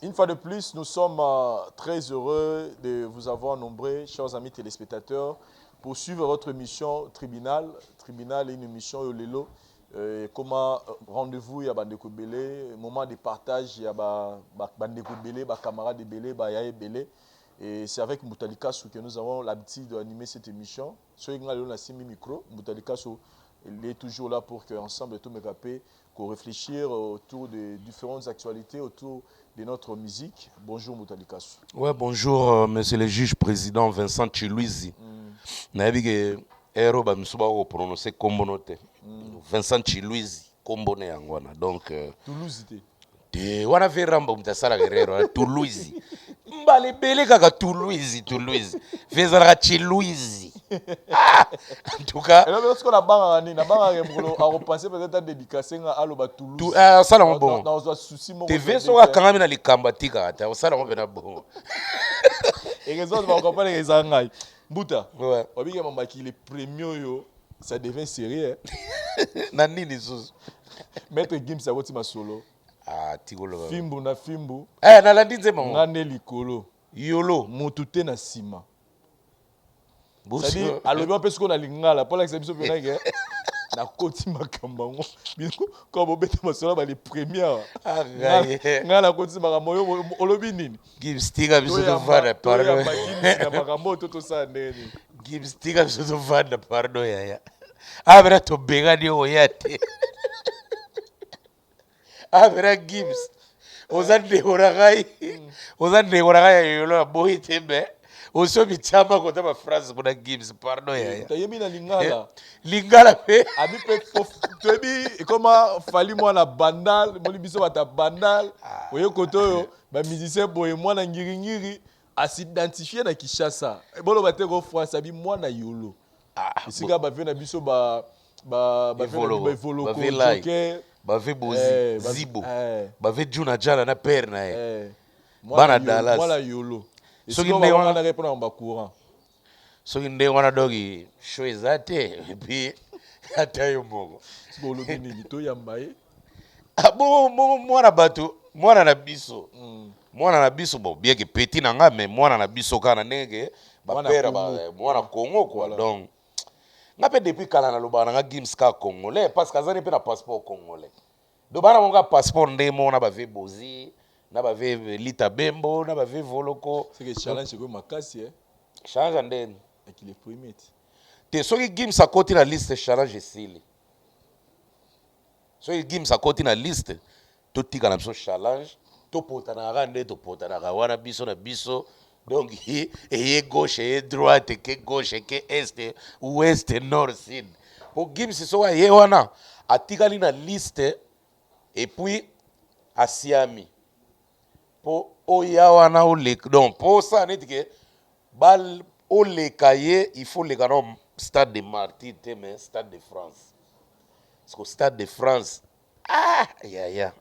Une fois de plus, nous sommes très heureux de vous avoir nombreux, chers amis téléspectateurs, pour suivre votre émission Tribunal. Tribunal est une émission au Lelo. Comment rendez-vous, il y a Bandeko Belé, moment de partage, il y a Bandeko Belé, camarades Belé, Yaye Belé. Et c'est avec Moutalikasu que nous avons l'habitude d'animer cette émission. Soyez là, on a 6 micros. Moutalikasu, il est toujours là pour qu'ensemble, tout me capé, qu'on réfléchir autour des différentes actualités, autour de notre musique. Bonjour Moutalikasu. Ouais, bonjour, monsieur le juge président Vincent Chiluizi. Navigue Ero ba misuba ko prononcer kombonote. Vincent Chiluizi kombone yangwana. Donc Toulouse de wana veramba mtasala guerrero Toulouse. Mbale bele kaka Toulouse. Vezala Chiluizi. En tout cas, et là lorsqu'on a bangani na bangani mbulo a repenser peut-être à dédicacer à aloba Toulouse. ça là bon. Dans souci mon. TV so ka kanga mina likamba tika ata ça là na bon. Et raison de comprendre les angai. Mbuta. Ouais. Obi mama qui les premiers yo, ça devient sérieux. Na nini sous. Maître Gims a woti ma solo. Ah, tigolo. Fimbu na fimbu. Na landinze maman. Ngane likolo. Yolo. Motute na sima. C'est-à-dire, à l'objet, parce qu'on a l'ingala, pour l'exception, on a dit, na koti makambango. Comme on bête ma sola, les premières. Ngala koti makambango, on le binine. Give stiga biso to vada pardon. Na makambo toto sa ndeni. Give stiga biso to vada pardon ya. Abra to bega di oyate. Abra Gibbs. Ozande oragai. Ozande oragai yolo boy tembe. Oso bichama kota ma phrase kuna Gibbs pardon ya. Tayemi na lingala. Lingala pe. Abi pe tobi comment fali moi na bandal, moli biso bata bandal. Oyo koto yo, ba musicien boy moi na ngiri a s'identifier na Kinshasa. Bolo bate ko France abi moi na yolo. Isika ba vena biso ba volo ko joker. Ba ve bozi zibo. Ba ve juna jana na père na e. Bana Dallas. Moi na yolo. So nde wana répondre en bas courant. So nde wana dogi show ezate et puis atayo moko. Siko lobi ni to yambaye. Bon mwana bato, mwana na biso. Mwana na biso bon bien que petit na nga mais mwana na biso kana ndenge ba père ba mwana Congo quoi. Donc nga pe depuis kala na loba nga Gims ka congolais parce que azani pe na passeport congolais. Do bana monga passeport ndemo na ba ve bozi. Na ba ve lita bembo na ba ve voloko c'est que challenge ko makasi challenge ndeni akile premier te soki Gims akoti na liste challenge sili soki Gims akoti na liste to tika na biso challenge to potana rande to potana wana biso na biso donc et gauche et droite que gauche que est ouest nord sud pour Gims so ye wana atikali na liste et puis asiami po oyawana olek donc pour ça net que bal olekaye il faut les gars stade de Martyrs mais stade de France parce que stade de France ya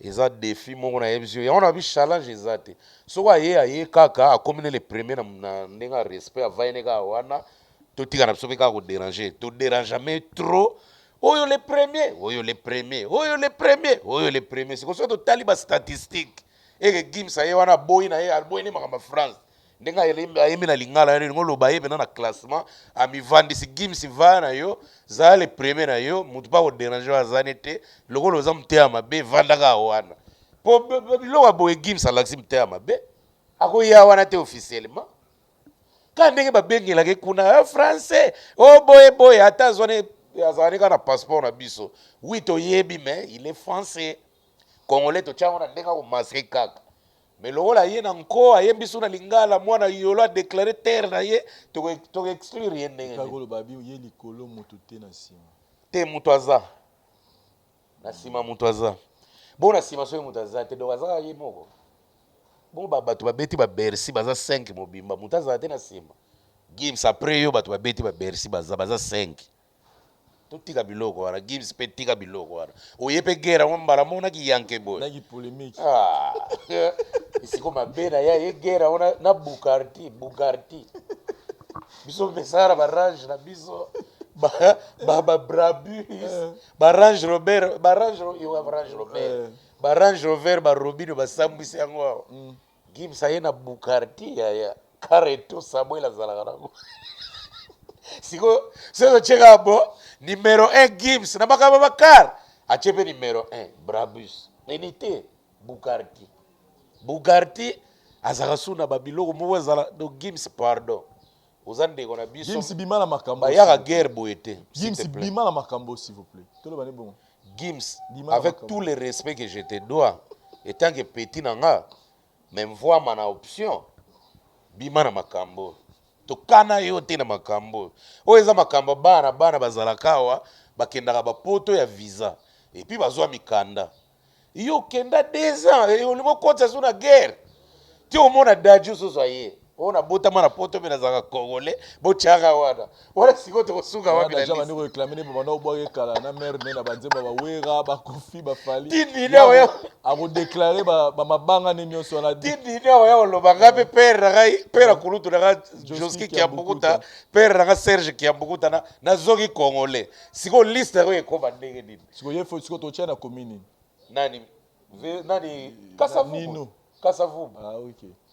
eza défi mon na yebisio on a vu challenge ezate so kwa ye kaka a comme les premiers na ndenga respect avaine ka wana to tika na sobe ka ko déranger to dérange jamais trop oyo les premiers c'est comme ça to taliba statistique et que Gims aye wana boy na ye alboy ne makamba France ndenga yemi na lingala yene ngolo baye bena na classement ami vandi si Gims va na yo za le premier na yo mutu pa ko déranger azanete lokolo za mtea mabe vanda ka wana po lo boy Gims alaxi mtea mabe ako ya wana te officiellement quand ndenge ba bengela ke kuna français oh boy ata zone azani kana passeport na biso oui to yebi mais il est français congolais to tchanga ndenga ko masque kaka mais lokola ye na nko ayembi so na lingala mwana yolo a déclarer terre na ye to exclure ye ndenge kakolo babi ye likolo moto te na sima te mutu aza na sima mutu aza bon na sima so mutu aza te donc aza ye moko bon bato babeti ba Bercy baza 5 mobimba mutu aza te na sima Gims après yo bato babeti ba Bercy baza 5 tika biloko wana Gims pe tika biloko wana oyepe guerre mbala mona ki yanke boy na ki polémique isiko mabena ya guerre wana na Bugatti biso mesara barrange na biso ba Brabus ba Range Rover ba Range Rover ba Robino ba sambwisi yango Gims aye na Bukarti ya Kareto Samuel azalaka nango siko sio cheka bo numéro 1 Gims na makaba bakar achepe numéro 1 Brabus enité Bukarti azaka suna babiloko mo azala do Gims pardon ozande kona biso Gims bima na makambo ba yaka guerre boete Gims bima na makambo s'il vous plaît tolo bane bon Gims avec tout le respect que je te dois étant que petit nanga même voix mana option bima na makambo tokana yo te na makambo oyo eza makambo bana bazalaka awa bakendaka bapoto ya visa et puis bazwa mikanda yo kenda 2 ans olingo kotisa so na guerre ti omona daju so ye ona botama na poto mpe nazalaka congolais botiaka wana sikoyo tokosuka wapi na bandi koreklame ne bamana obwaka ekala na mare ne na banzemba bawera bakofi bafali akodeklare bamabanga ne nyonso wana tindine oya koloba nga mpe pere akulutu nanga joski kiambukuta pere nanga serge kiambukuta nazoki congolais sikoyo liste yango ekoma ndenge nini sikoyo totia na commune nani kasavubu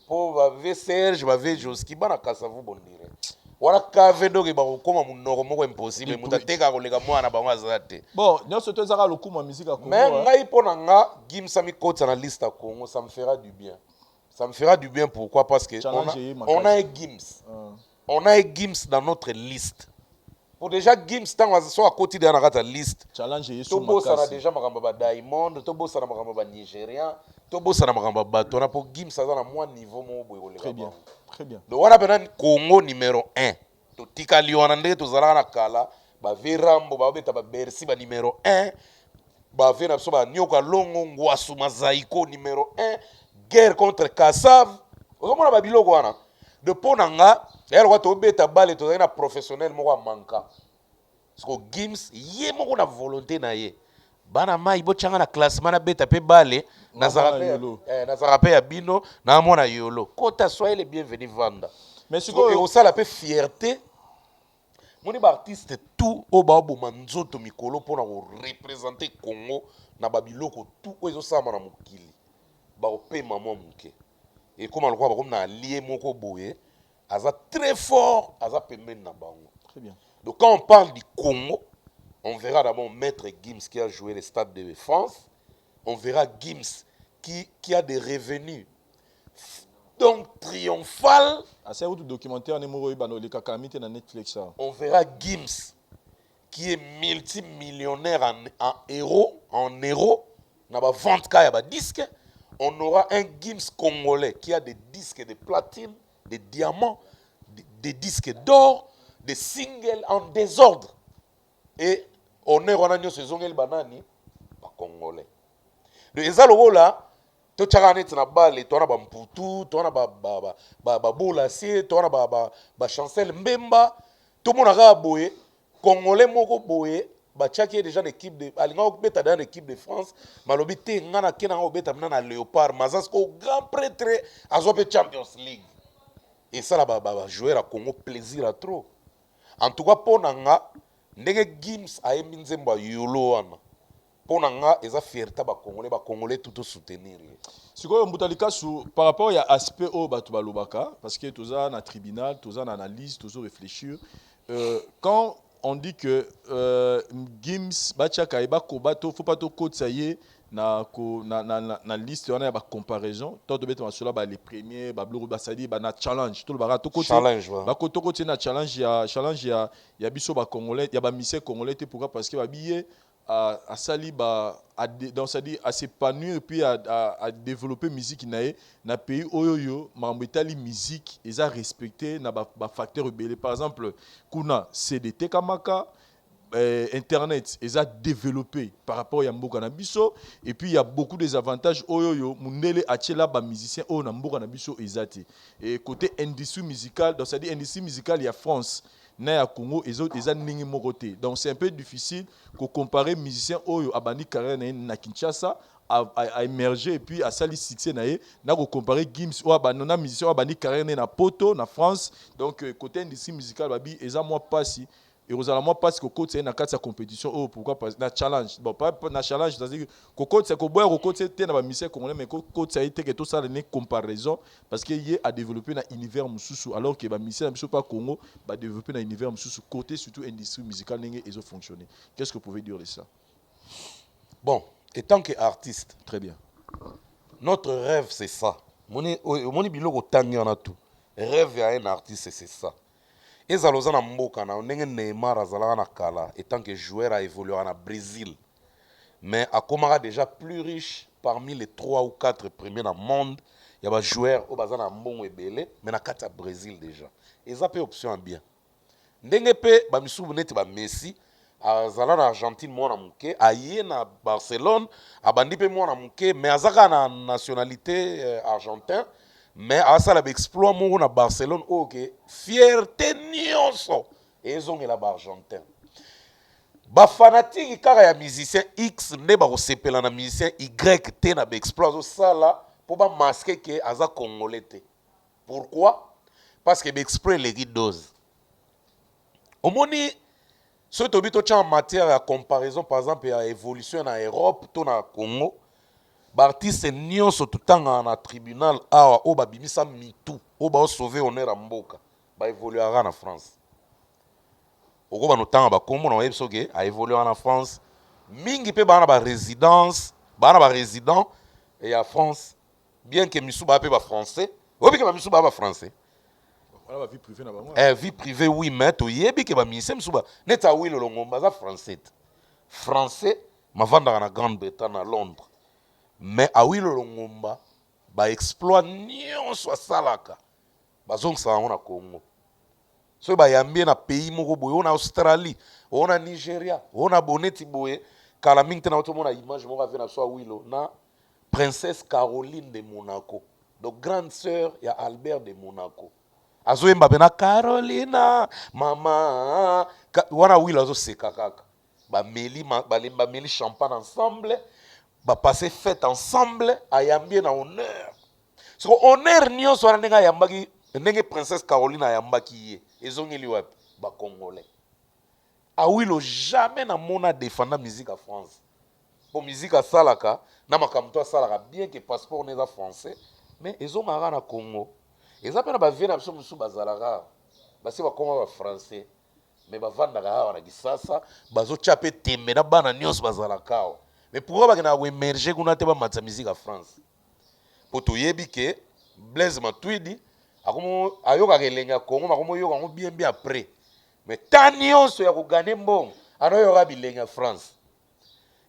po bave serge bave joski bana kasavubu bondire wana kave ndoki bakokoma munoko moko impossible mutu ateka koleka mwana bango aza te bon nyonso to ezaka lokumu ya miziki ya Congo mais ngai mpo na nga Gims amikotisa na liste ya Congo ça me fera du bien pourquoi parce que on a un Gims on a un Gims dans notre liste pour déjà Gims ntango so akoti deya na kati ya liste tobosana déjà makambo ba Diamond tobosana makambo ba Nigérian tobosana makambo bato na po Gims aza na mwa niveau moko boye koleka très bien donc wana pena Congo numéro 1 totikali wana ndenge tozalaka na kala bave Rambo babeta ba Bercy ba numéro 1 bave na biso banyoka longo ngwasu mazaiko numéro 1 guerre contre Kassav ozomona babiloko wana de mpo na nga yalo kwa tobeta bale tozali na professionnel moko amanka siko Gims ye moko na volonté na ye bana mai botyanga na classement na beta pe bale nazaka pe ya bino na mona yolo kota soyez les bienvenus vanda mais siko osala pe fierté moni ba artiste tout o ba boma nzoto mikolo pona ko représenter Congo na babiloko tout o ezosama na mokili ba opema mwa muke et comme on le voit comme na lié moko boye aza très fort aza pembeni na bango très bien donc quand on parle du Congo on verra d'abord Maître Gims qui a joué le Stade de France. On verra Gims qui a des revenus donc triomphal. C'est un documentaire na Netflix. On verra Gims qui est multimillionnaire en euros, na ba vente kaya ba disque. On aura un Gims congolais qui a des disques de platine, des diamants, des disques d'or, des singles en désordre. Et on est en saison el banani ba congolais. Le ezalo là to tchaka net na balle to na ba mputu to na ba bolasie to na ba chancel mbemba to mona ga boye congolais moko boye ba tchaki déjà l'équipe de alinga beta dans l'équipe de France malobi te ngana kena ngo beta na Léopard Mazasko grand prêtre azope Champions League. Et ça là ba jouer à Congo plaisir à trop. En tout cas pour nga ndenge Gims ayembi nzembo yolo wana pona nga eza fierté ba congolais tout soutenir sikoyo mbutalika su par rapport ya aspect o batu balobaka parce que toza na tribunal toza na analyse tozo réfléchir quand on dit que Gims bachaka eba ko bato faut pas to kotsaye na liste wana ya ba comparaison to beta masula ba les premiers ba bloko ba sadi ba na challenge to ba to kotse ba ko to kotse na challenge ya biso ba congolais ya ba misé congolais te pourquoi parce que ba billet à sali ba dans ça dit à s'épanouir et puis à développer musique na pays oyoyo mambetali musique eza respecté na ba facteur rebelle par exemple kuna CDT kamaka internet est développé par rapport à mboka na biso et puis il y a beaucoup des avantages oyoyo mundele atiela ba musicien o na mboka na biso ezati et côté industrie musicale dans cette industrie musicale il y a France na ya Congo eza ningi moko te donc c'est un peu difficile de comparer musicien oyo abandi carrière na Kinshasa a émergé et puis a sali succès na ko comparer Gims ou abandona musicien abandi carrière na Poto na France donc côté industrie musicale babi eza moi passi et moi parce que côté c'est na kati ya compétition oh pourquoi pas na challenge bon pas na challenge c'est-à-dire que côté c'est que boire côté c'est na ba misère congolais mais côté ça a été que tout ça n'est comparaison parce que y a développé na univers mususu alors que ba misère biso pas Congo ba développer na univers mususu côté surtout industrie musicale n'engé ils ont fonctionné. Qu'est-ce que vous pouvez dire de ça? Bon, étant qu'artiste, Très bien. notre rêve c'est ça. Moni biloko tangi on a tout. Rêve ya un artiste c'est ça. Ezaloza na mboka na ndenge Neymar azalaka na kala étant que joueur a évolué en Brésil. Mais akomaka déjà plus riche parmi les 3 ou 4 premiers dans le monde. Il y a des joueurs au bazana mbongo ebele mais na kati ya Brésil déjà. Eza pe option bien. Ndenge pe ba misubu neti ba Messi azala na Argentine mwana muke aye na Barcelone abandi pe mwana muke mais azaka na nationalité argentin mais asala ba exploit moko na Barcelone OK fierté nyonso ezongela ba argentin ba fanatique kaka ya musicien X nde ba kosepela na musicien Y te na ba exploit zo sala pour ba masquer que aza congolais te. Pourquoi? Parce que ba exploit les dose omoni ce que tu as en matière de comparaison, par exemple, il y a évolution en Europe, tout en Congo. L'artiste n'y sur tout temps en tribunal, au babimisa mitou, au ba sauver honneur en mboka, ba évoluer en France. Au gros, temps ba Congo, on a évolué en France. Mingi pe ba na résidence, ba résident et en France, bien que misou ba pe ba français, ou bien que misou ba français. Voilà, vie privée na ba vie privée oui mais to yebi ke ba ministère msuba neta oui le longomba za français ma vanda na Grande-Bretagne à Londres mais a oui le longomba ba exploit nyonso salaka bazongsa on na Congo so ba yambie na pays moko boye on na Australie on na Nigeria on na boneti boye kala mingi na otomona image moko ave na so wilo na princesse Caroline de Monaco donc grande sœur ya Albert de Monaco azoyemba bena Carolina mama wana wila azoseka kaka bameli champagne ensemble bapase fête ensemble ayambie na honneur soko honneur nyonso wana ndenge ayambaki ndenge princesse Caroline ayambaki ye ezongeli wapi bacongolais awilo jamais na mona défenda musique à France po musique asalaka na makambo to asalaka bien que passeport neza français mais ezongaka na Congo. Et ça, on a vu na biso bazalaka basi bakoma ba français mais bavandaka awa na kisasa bazochape tembe na bana nyonso bazalaka awa mais pourquoi bakena koemerge kuna te bamatisa musique ya France po toyebi ke Blaise Matuidi ayokaka elenge ya Congo makomoyoka yango bien bien après mais ta nyonso ya kogane mbongo anoyoka bilenge ya France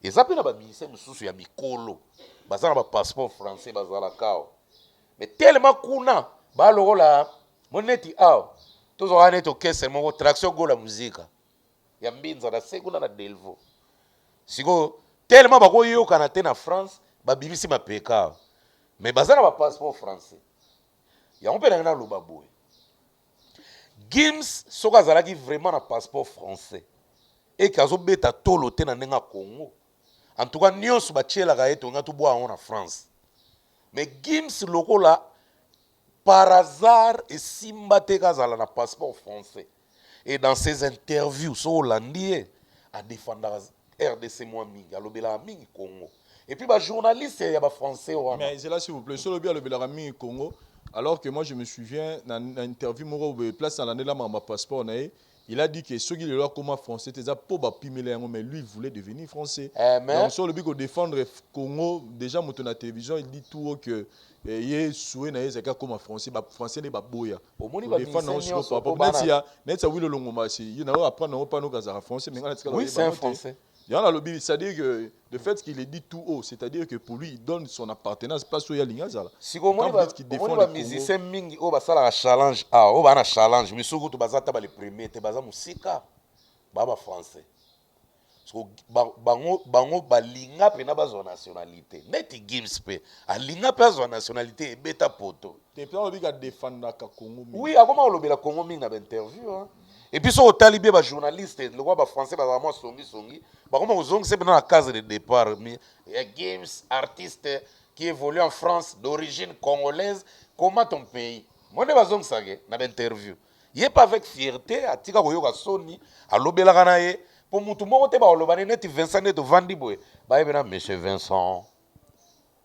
eza mpe na baministère mosusu ya mikolo baza na bapasseport français bazalaka awa mais tellement kuna balokola moneti awa tozwaka neti okese moko traction go la muzika ya mbinza na se kuna na Delvaux sikoyo tellement bakoyokana te na France babimisi mapeka awa mais baza na bapasseport français yango mpe nange naloba boye Gims soki azalaki vraiment na passeport français eke azobeta tolo te na ndenge ya Congo en tout cas nyonso batielaka ye tonga tobwa yango na France mais Gims lokola par hasard et Simbate Kazala na passeport français et dans ses interviews so hollandais a défendre RDC moi mingi a lobela mingi Congo et puis ba journaliste ya ba français mais c'est là s'il vous plaît sur le bien lobela mingi Congo alors que moi je me souviens dans interview moko place dans l'année là ma passeport na il a dit que ceux qui le leur comment français c'est ça pour ba pimeler mais lui il voulait devenir français donc sur le but de défendre Congo déjà monté na télévision il dit tout que ye soué na yezaka comme français ba français ne ba boya omoni ba défendre sur papa netia netia oui le longo si il na apprendre pas nous kazara français mais oui c'est un français il y a le but c'est-à-dire que le fait qu'il est dit tout haut c'est-à-dire que pour lui il donne son appartenance pas sur ya lingazala si omoni ba musicien mingi o ba sala challenge o ba na challenge misuku to bazata ba les premiers te baza musika ba français bango balinga pe na bazwa nationalité neti Gims pe alinga pe azwa nationalité ebeta poto te pe on biga défendre ka Congo oui akoma olobela Congo mingi na ba interview et puis so otali bien ba journaliste le roi ba français ba vraiment songi bakoma ozongisa pe na case de départ mais Gims artiste qui évolue en France d'origine congolaise comment ton pays monde bazongisa ke na ba interview Il est pas avec fierté, atika koyoka soni, alobelaka na ye. Pour mutu moko te ba olobane neti Vincent neto vandi boy. Ba yebena monsieur Vincent,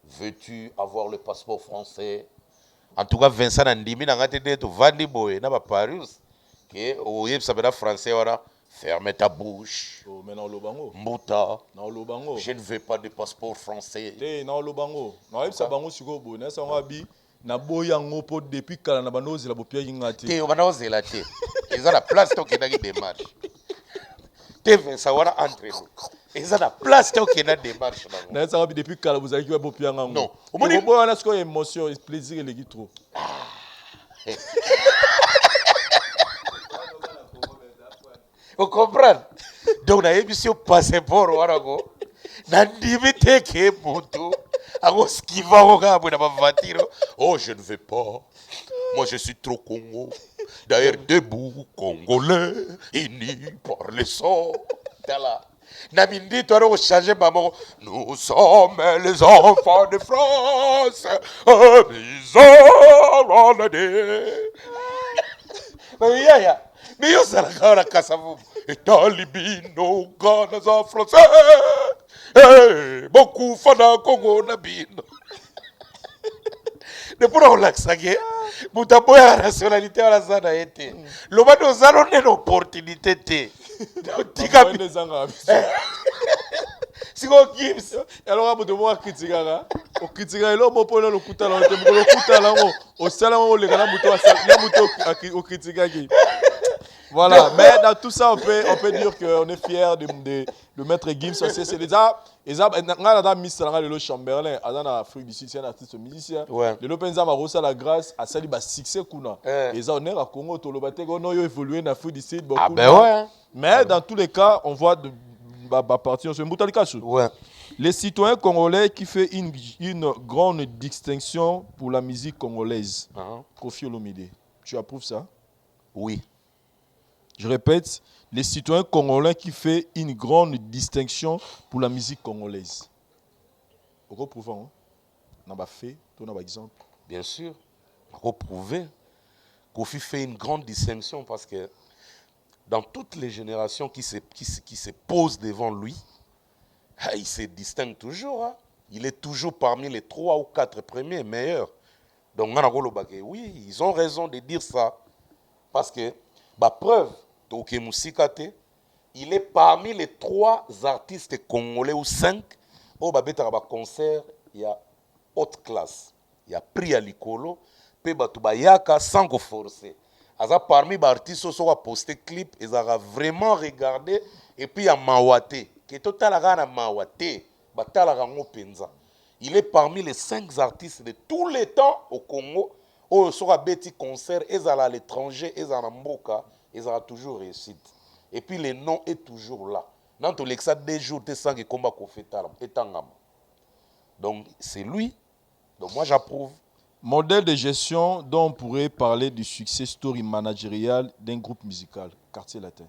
veux-tu avoir le passeport français? En tout cas Vincent andimi na ngate neto vandi boy na ba Paris que oyebisa bena français wana. Ferme ta bouche. Oh, mais dans le bango. Mouta. Dans le bango. Je ne veux pas de passeport français. Dans le bango. Non, il s'est bango sur le bon. Ça on a bi. Na boyango po depuis kala na banozi la bopia yingati. Te banozi la te. Ils ont la place to qui qui démarche. Te Vincent wana entre nous. Ils ont la place to qui na démarche na. Na ça va depuis kala vous avez qui bopia ngango. Non. Au moins on a ce qu'on émotion, plaisir et les trop. Vous comprenez? Donc, on a émission passeport, Nandimite ke moto. Ako skiva oka na voiture. Oh, je ne veux pas. Moi, je suis trop Congo. D'ailleurs, debout, Congolais, unis par le sang. Namindi, toi, on change maman. Nous sommes les enfants de France. Mais yo salaka na kasavu. Etalibino gana za français. Beaucoup fana Congo na bino. De pour relaxer, mutaboya nationalité wala zana ete. Loba do zalo ne opportunité te. Tika bizanga. Siko Gibbs. Alors abu de moi kritikaka. O kritika elo mopona lokuta la te mokolo kuta la ngo. O sala ngo le kana muto asala na muto o kritika ki. Voilà, mais dans tout ça, on peut dire qu'on est fiers de Maître Gims. C'est déjà, dans Miss Lelo Chamberlain, dans l'Afrique du Sud, c'est un artiste musicien. Le Lopenza m'a reçu la grâce à ça, il a succès. Et ça, on est à Congo, on a évolué en Afrique du Sud. Ah ben ouais. Mais dans tous les cas, on voit de partir sur ouais. Les citoyens congolais qui fait une grande distinction pour la musique congolaise. Kofi Olomide, tu approuves ça? Oui. Je répète, les citoyens congolais qui fait une grande distinction pour la musique congolaise. Reprouvons, on a fait, on a exemple. Bien sûr, reprouver. Kofi fait une grande distinction parce que dans toutes les générations qui se posent devant lui, il se distingue toujours. Hein. Il est toujours parmi les 3 ou 4 premiers meilleurs. Donc, oui, ils ont raison de dire ça. Parce que, preuve, il est parmi les 3 artistes congolais ou 5 au concert, il y a haute classe. Il y a prix à l'icolo, puis yaka sans forcer. Parmi les artistes qui ont posté clip, ils ont vraiment regardé et puis il y a Mawate. Il est parmi les 5 artistes de tous les temps au Congo. Où ils ont fait concert, ils sont à l'étranger, ils sont à Mboka. Ils ont toujours réussi. Et puis le nom est toujours là. Dans tous les cas, des jours, tu sens que combat qu'on fait. Donc c'est lui. Donc moi j'approuve. Modèle de gestion dont on pourrait parler du succès story managérial d'un groupe musical, Quartier Latin.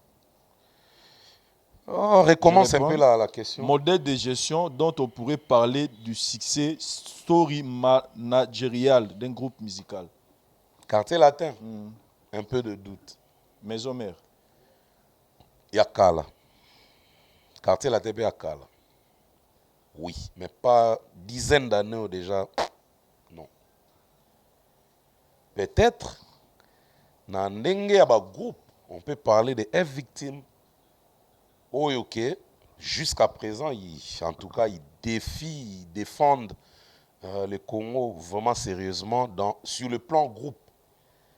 Oh, recommence un peu la question. Modèle de gestion dont on pourrait parler du succès story managérial d'un groupe musical. Quartier Latin. Un peu de doute. Maison mère. Il y a Kala. Quartier Latin, il y a Kala. Oui, mais pas dizaines d'années déjà. Non. Peut-être, dans un groupe, on peut parler de F-Victim. Oh, ok. Jusqu'à présent, en tout cas, ils défendent le Congo vraiment sérieusement sur le plan groupe.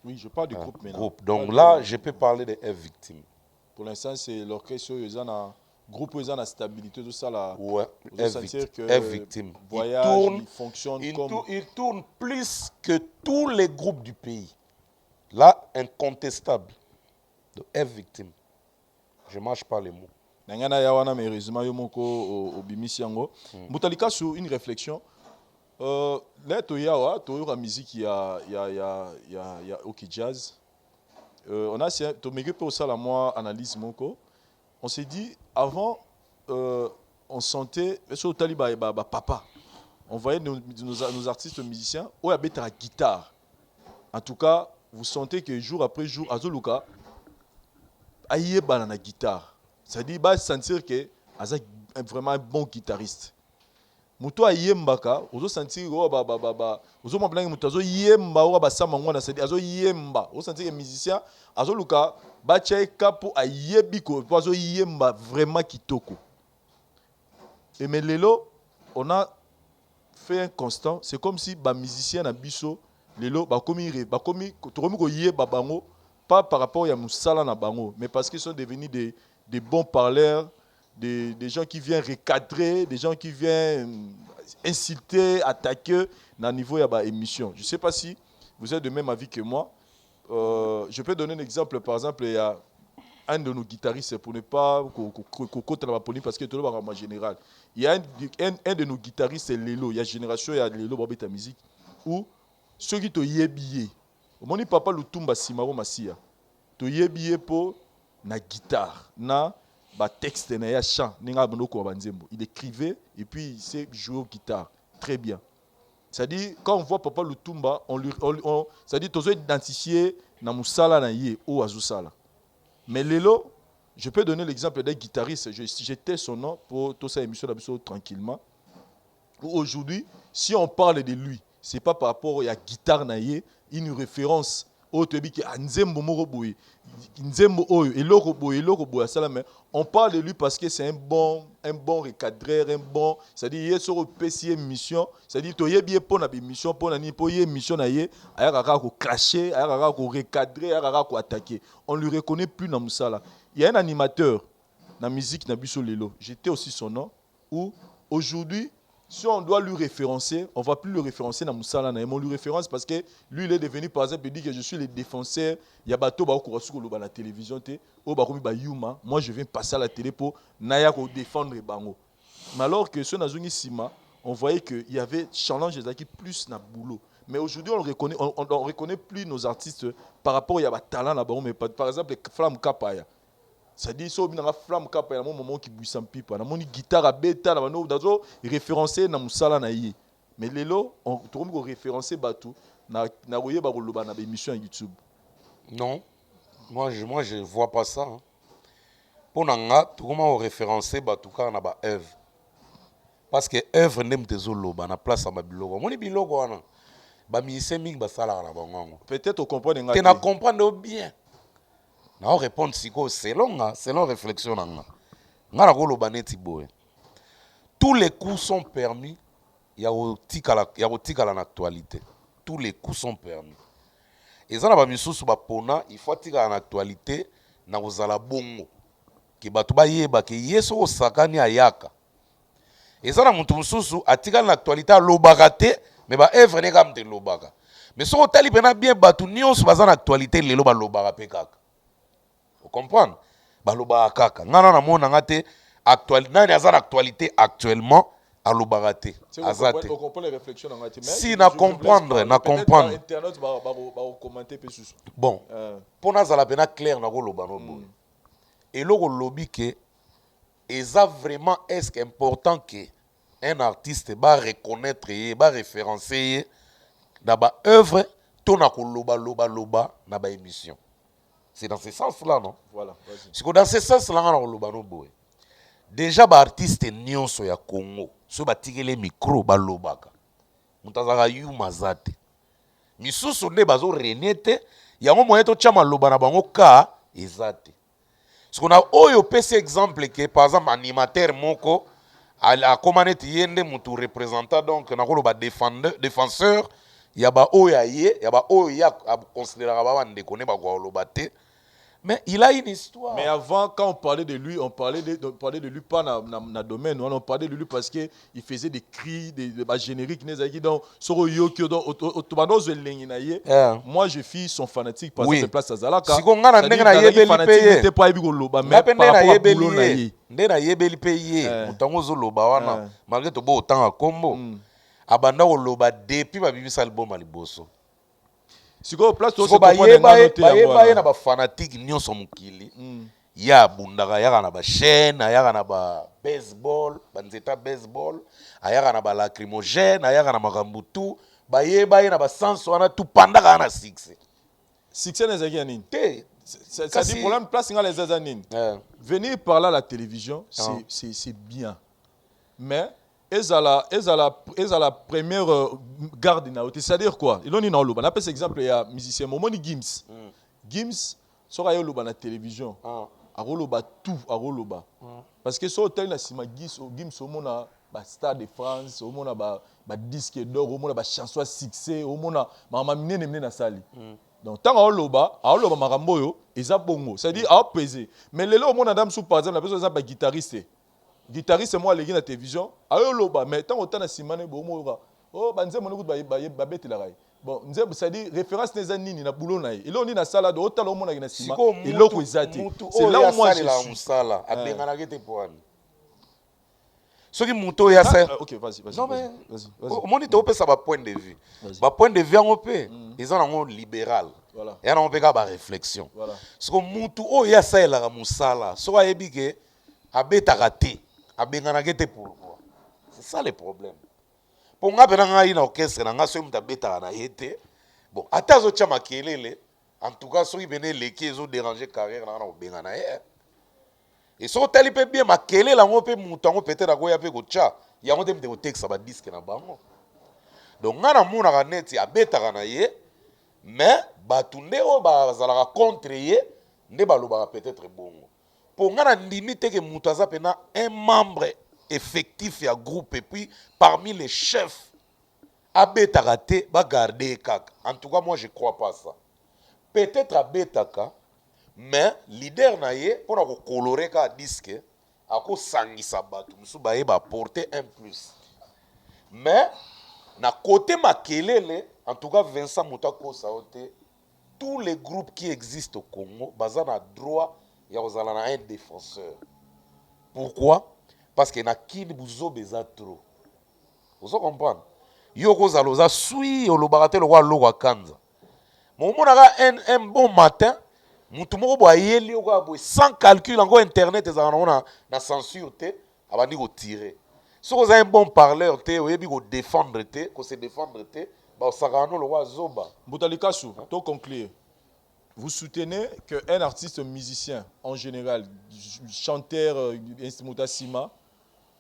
Oui, je parle du groupe maintenant. Groupe. Donc là, je peux parler de F-Victim. Pour l'instant, c'est l'orchestre, ils ont un groupe, ils ont la stabilité, tout ça là. Ouais, F-Victim. Il fonctionne il tourne plus que tous les groupes du pays. Là, incontestable. De F-Victim. Je ne mâche pas les mots. Nangana yawana heureusement yomoko obimisi yango. Mutalika sur une réflexion. Là toyawa toyura musique il y a OK Jazz. On a to mege pe osala moi analyse moko. On s'est dit avant on sentait sur taliba papa. On voyait nos artistes musiciens au abeta la guitare. En tout cas, vous sentez que jour après jour, Azoluka, aïe banana guitare. C'est-à-dire, bah, sentir que Aza est vraiment un bon guitariste. Muto aïe mbaka, ozo sentir oh ozo mablangi muto azo yemba oh ba samangwana, c'est-à-dire azo yemba. Ozo sentir que musicien Azoluka, ba tchai kapo aïe biko, azo yemba vraiment kitoko. Et mais lelo, on a fait un constant, c'est comme si ba musicien na biso lelo ba komi ko yé babango pas par rapport à musala na bango mais parce qu'ils sont devenus des bons parleurs, des gens qui viennent recadrer, des gens qui viennent inciter, attaquer na niveau ya ba émission. Je sais pas si vous êtes de même avis que moi. Je peux donner un exemple, par exemple, il y a un de nos guitaristes, pour ne pas côté la police parce que tout le monde en général. Il y a un de nos guitaristes, c'est Lelo. Il y a Génération, il y a Lelo, Bobeta Musique, où ceux qui te yébié, mon papa Lutumba Simaro Masia, te yébié pour na guitare, na ba texte, na ya chant, ninga bonoko banzembo. Il écrivait et puis il sait jouer au guitare très bien. C'est-à-dire, quand on voit Papa Lutumba, c'est-à-dire, tu dois identifier na musala na yé ou azusala. Mais Lelo, je peux donner l'exemple d'un guitariste, j'étais son nom pour toute cette émission tranquillement. Aujourd'hui, si on parle de lui, ce n'est pas par rapport à la guitare, une référence au Tebi qui est Nzembo Moroboui, Nzembo Oyo, et Loroboui, on parle de lui parce que c'est un bon recadreur, un bon, c'est-à-dire il est sur une émission, c'est-à-dire qu'il y a bien pour une émission, pour une émission, il y a clasher, il y a recadrer, il y a attaquer. On ne lui reconnaît plus dans Moussala. Il y a un animateur dans la musique Nabiso Lelo, j'étais aussi son nom, où aujourd'hui, si on doit lui référencer, on ne va plus le référencer dans Moussala. On lui référence parce que lui, il est devenu, par exemple, il dit que je suis le défenseur. Il y a bateau à la télévision. Moi, je viens passer à la télé pour défendre Bango. Mais alors que sur Nazungi Sima, on voyait qu'il y avait challenge qui plus na boulot. Mais aujourd'hui, on ne reconnaît plus nos artistes par rapport à talent là-bas. Mais par exemple, Flamme Kapaya. C'est-à-dire que si on a flamme cap, il y a un moment qui bouge sans pipe. Il y a une guitare à bêta, il y a référencé dans le salon. Mais les lots, on trouve qu'on référencé Batou, na émission YouTube. Non, moi je ne vois pas ça. Pour nous, comment on référencé Batou quand on a œuvre. Parce que œuvre n'est pas de la place à ma bilogo. Mon bilogo, peut-être on comprend. Tu ne comprends bien. On répond selon réflexion. Tous les coups sont permis. Il y a aussi en actualité. Tous les coups sont permis. Et ça, il faut que en actualité, na ozala bongo. Ki batu ba yeba ke yeso osakani ayaka. Et ça, na mutu mususu atika en actualité a lobagate, mais ba œuvre ne kam te lobaga. Mais so otali pena bien batu nyonso baza na actualité lelo ba lobaga pe kaka. Vous comprenez? Baloba kaka. Ngana na mona ngate actualité nani aza na actualité actuellement à l'obaraté. On comprend les réflexions dans ngate. Si na comprendre, na comprendre. Internet va commenter peu sur. Bon. Pour na zala bena clair na ko loba no boy. Et le lobby que est vraiment est-ce important que un artiste va reconnaître et va référencer dans ba œuvre ton na ko loba na ba émission. C'est dans ce sens-là, non? Voilà, c'est que dans ce sens-là, on a boy. Déjà, les artistes nyonso ya Congo, ceux qui ont les micros, ba lobaka. Mutazaka yu mazate. Misusu ne bazo renete, ya ngo moyen to chama loba na bango ka ezate. Ce qu'on a oyo pese exemple que par exemple animateur moko a commandé yende mutu représentant donc na ko loba défenseur, ya ba oya ye, ya ba oya considérer ba bande connaît ba ko loba te. Mais il a une histoire. Mais avant, quand on parlait de lui, on parlait de lui pas dans le domaine. On parlait de lui parce qu'il faisait des cris, des génériques. Moi, je fis son fanatique parce que place à Zalaka. Si on a un fanatique, n'était pas ébigo mais par rapport à boulot naïe. Ndena yebeli paye. Mutango zo loba wana. Malgré to bo autant à combo. Abanda o loba depuis ba bibisa album aliboso. Si vous place tout ce que na ba fanatique nyonso mukili ya bundaka yaka na ba chaîne yaka na ba baseball banzeta baseball ayaka na ba lacrymogène ayaka na makambutu bayeba na ba sens wana tout pendaka na succès succès n'est pas nini. te Ça dit problème place ngala les nini. Venir parler à la télévision, c'est bien. Mais la première garde na haute, c'est-à-dire quoi? Il on a appelle cet exemple il y a musicien Momoni Gims. Gims sera yo loba na télévision. A roloba tout a roloba. Parce que so hôtel na sima Gims au mona ba Star de France, au mona ba disque d'or, au mona ba chanson à succès, au mona mama minene na sali. Donc tant a roloba makambo yo eza bongo. C'est-à-dire a peser. Mais lelo au mona dame sous par exemple la personne ba guitariste. Guitariste moi les na télévision ayo loba mais tant autant na simane bo mo oh banze mon ba bete la rai bon nze ça dit référence les nini na boulot na et là on est na sala de autant mo na sima et loko ezati c'est là où moi je suis sala abengana kete poani soki muto ya sa OK vas-y non mais moni to pesa ba point de vue en pe ils ont un libéral voilà et on peut ka ba réflexion voilà soki mutu o ya sa la musala so ayebi ke abetaka te abengana kete pourquoi c'est ça le problème pour nga bena nga ina orchestre na nga so muta betaka na yete bon ata zo tia makelele en tout cas so ibene leki ezo déranger carrière na obengana ye et so tali pe bien makelele ngo pe mutu ngo peut-être akoya pe ko tia yango te mte ko texte ba disque na bango donc nga na muna ka neti abetaka na ye mais batunde o bazalaka contre ye nde balobaka peut-être bongo pour nga na limite que mutu aza pena un membre effectif ya groupe et puis parmi les chefs abetaka te ba garder kaka en tout cas moi je crois pas ça peut-être abetaka mais leader na ye pona ko colorer ka disque ako sangisa batu musu ba ye ba porter un plus mais na côté makelele en tout cas Vincent Moutako Saote tous les groupes qui existent au Congo baza na droit ya kozala na un défenseur pourquoi parce que na kini buzo beza trop vous comprenez yo kozala oza sui olobaka te lokwa loko akanza momonaka un bon matin mutu moko bo ayeli okoya boye sans calcul encore internet ezalaka nango na censure te abandi kotirer soki oza un bon parleur te oyebi kodéfendre te kose défendre te baosakaka no lokwa azoba Mbutalikasu to conclure. Vous soutenez qu'un artiste musicien, en général, chanteur, instrumental sima,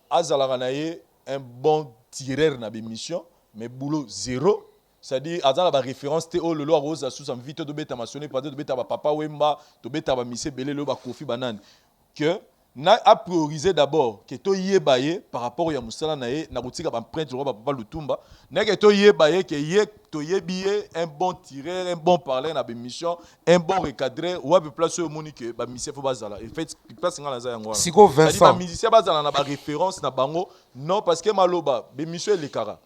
azalakanaye un bon tireur na bémission, mais boulot zéro. C'est-à-dire, azala ba référence te o lelo a rose sous en vite de beta maçonné par de beta ba papa wemba, de beta ba mise belé le ba kofi banane. Que na a priorisé d'abord que to yebaye par rapport ya musala nae na kotika ba prêtre le papa Lutumba na que to yebaye que ye to yebiye un bon tireur un bon parleur na bémission un bon recadreur ou a place au monique ba musicien faut bazala en fait place ngala za yango siko Vincent ba musicien bazala na ba référence na bango non parce que maloba bémission le kara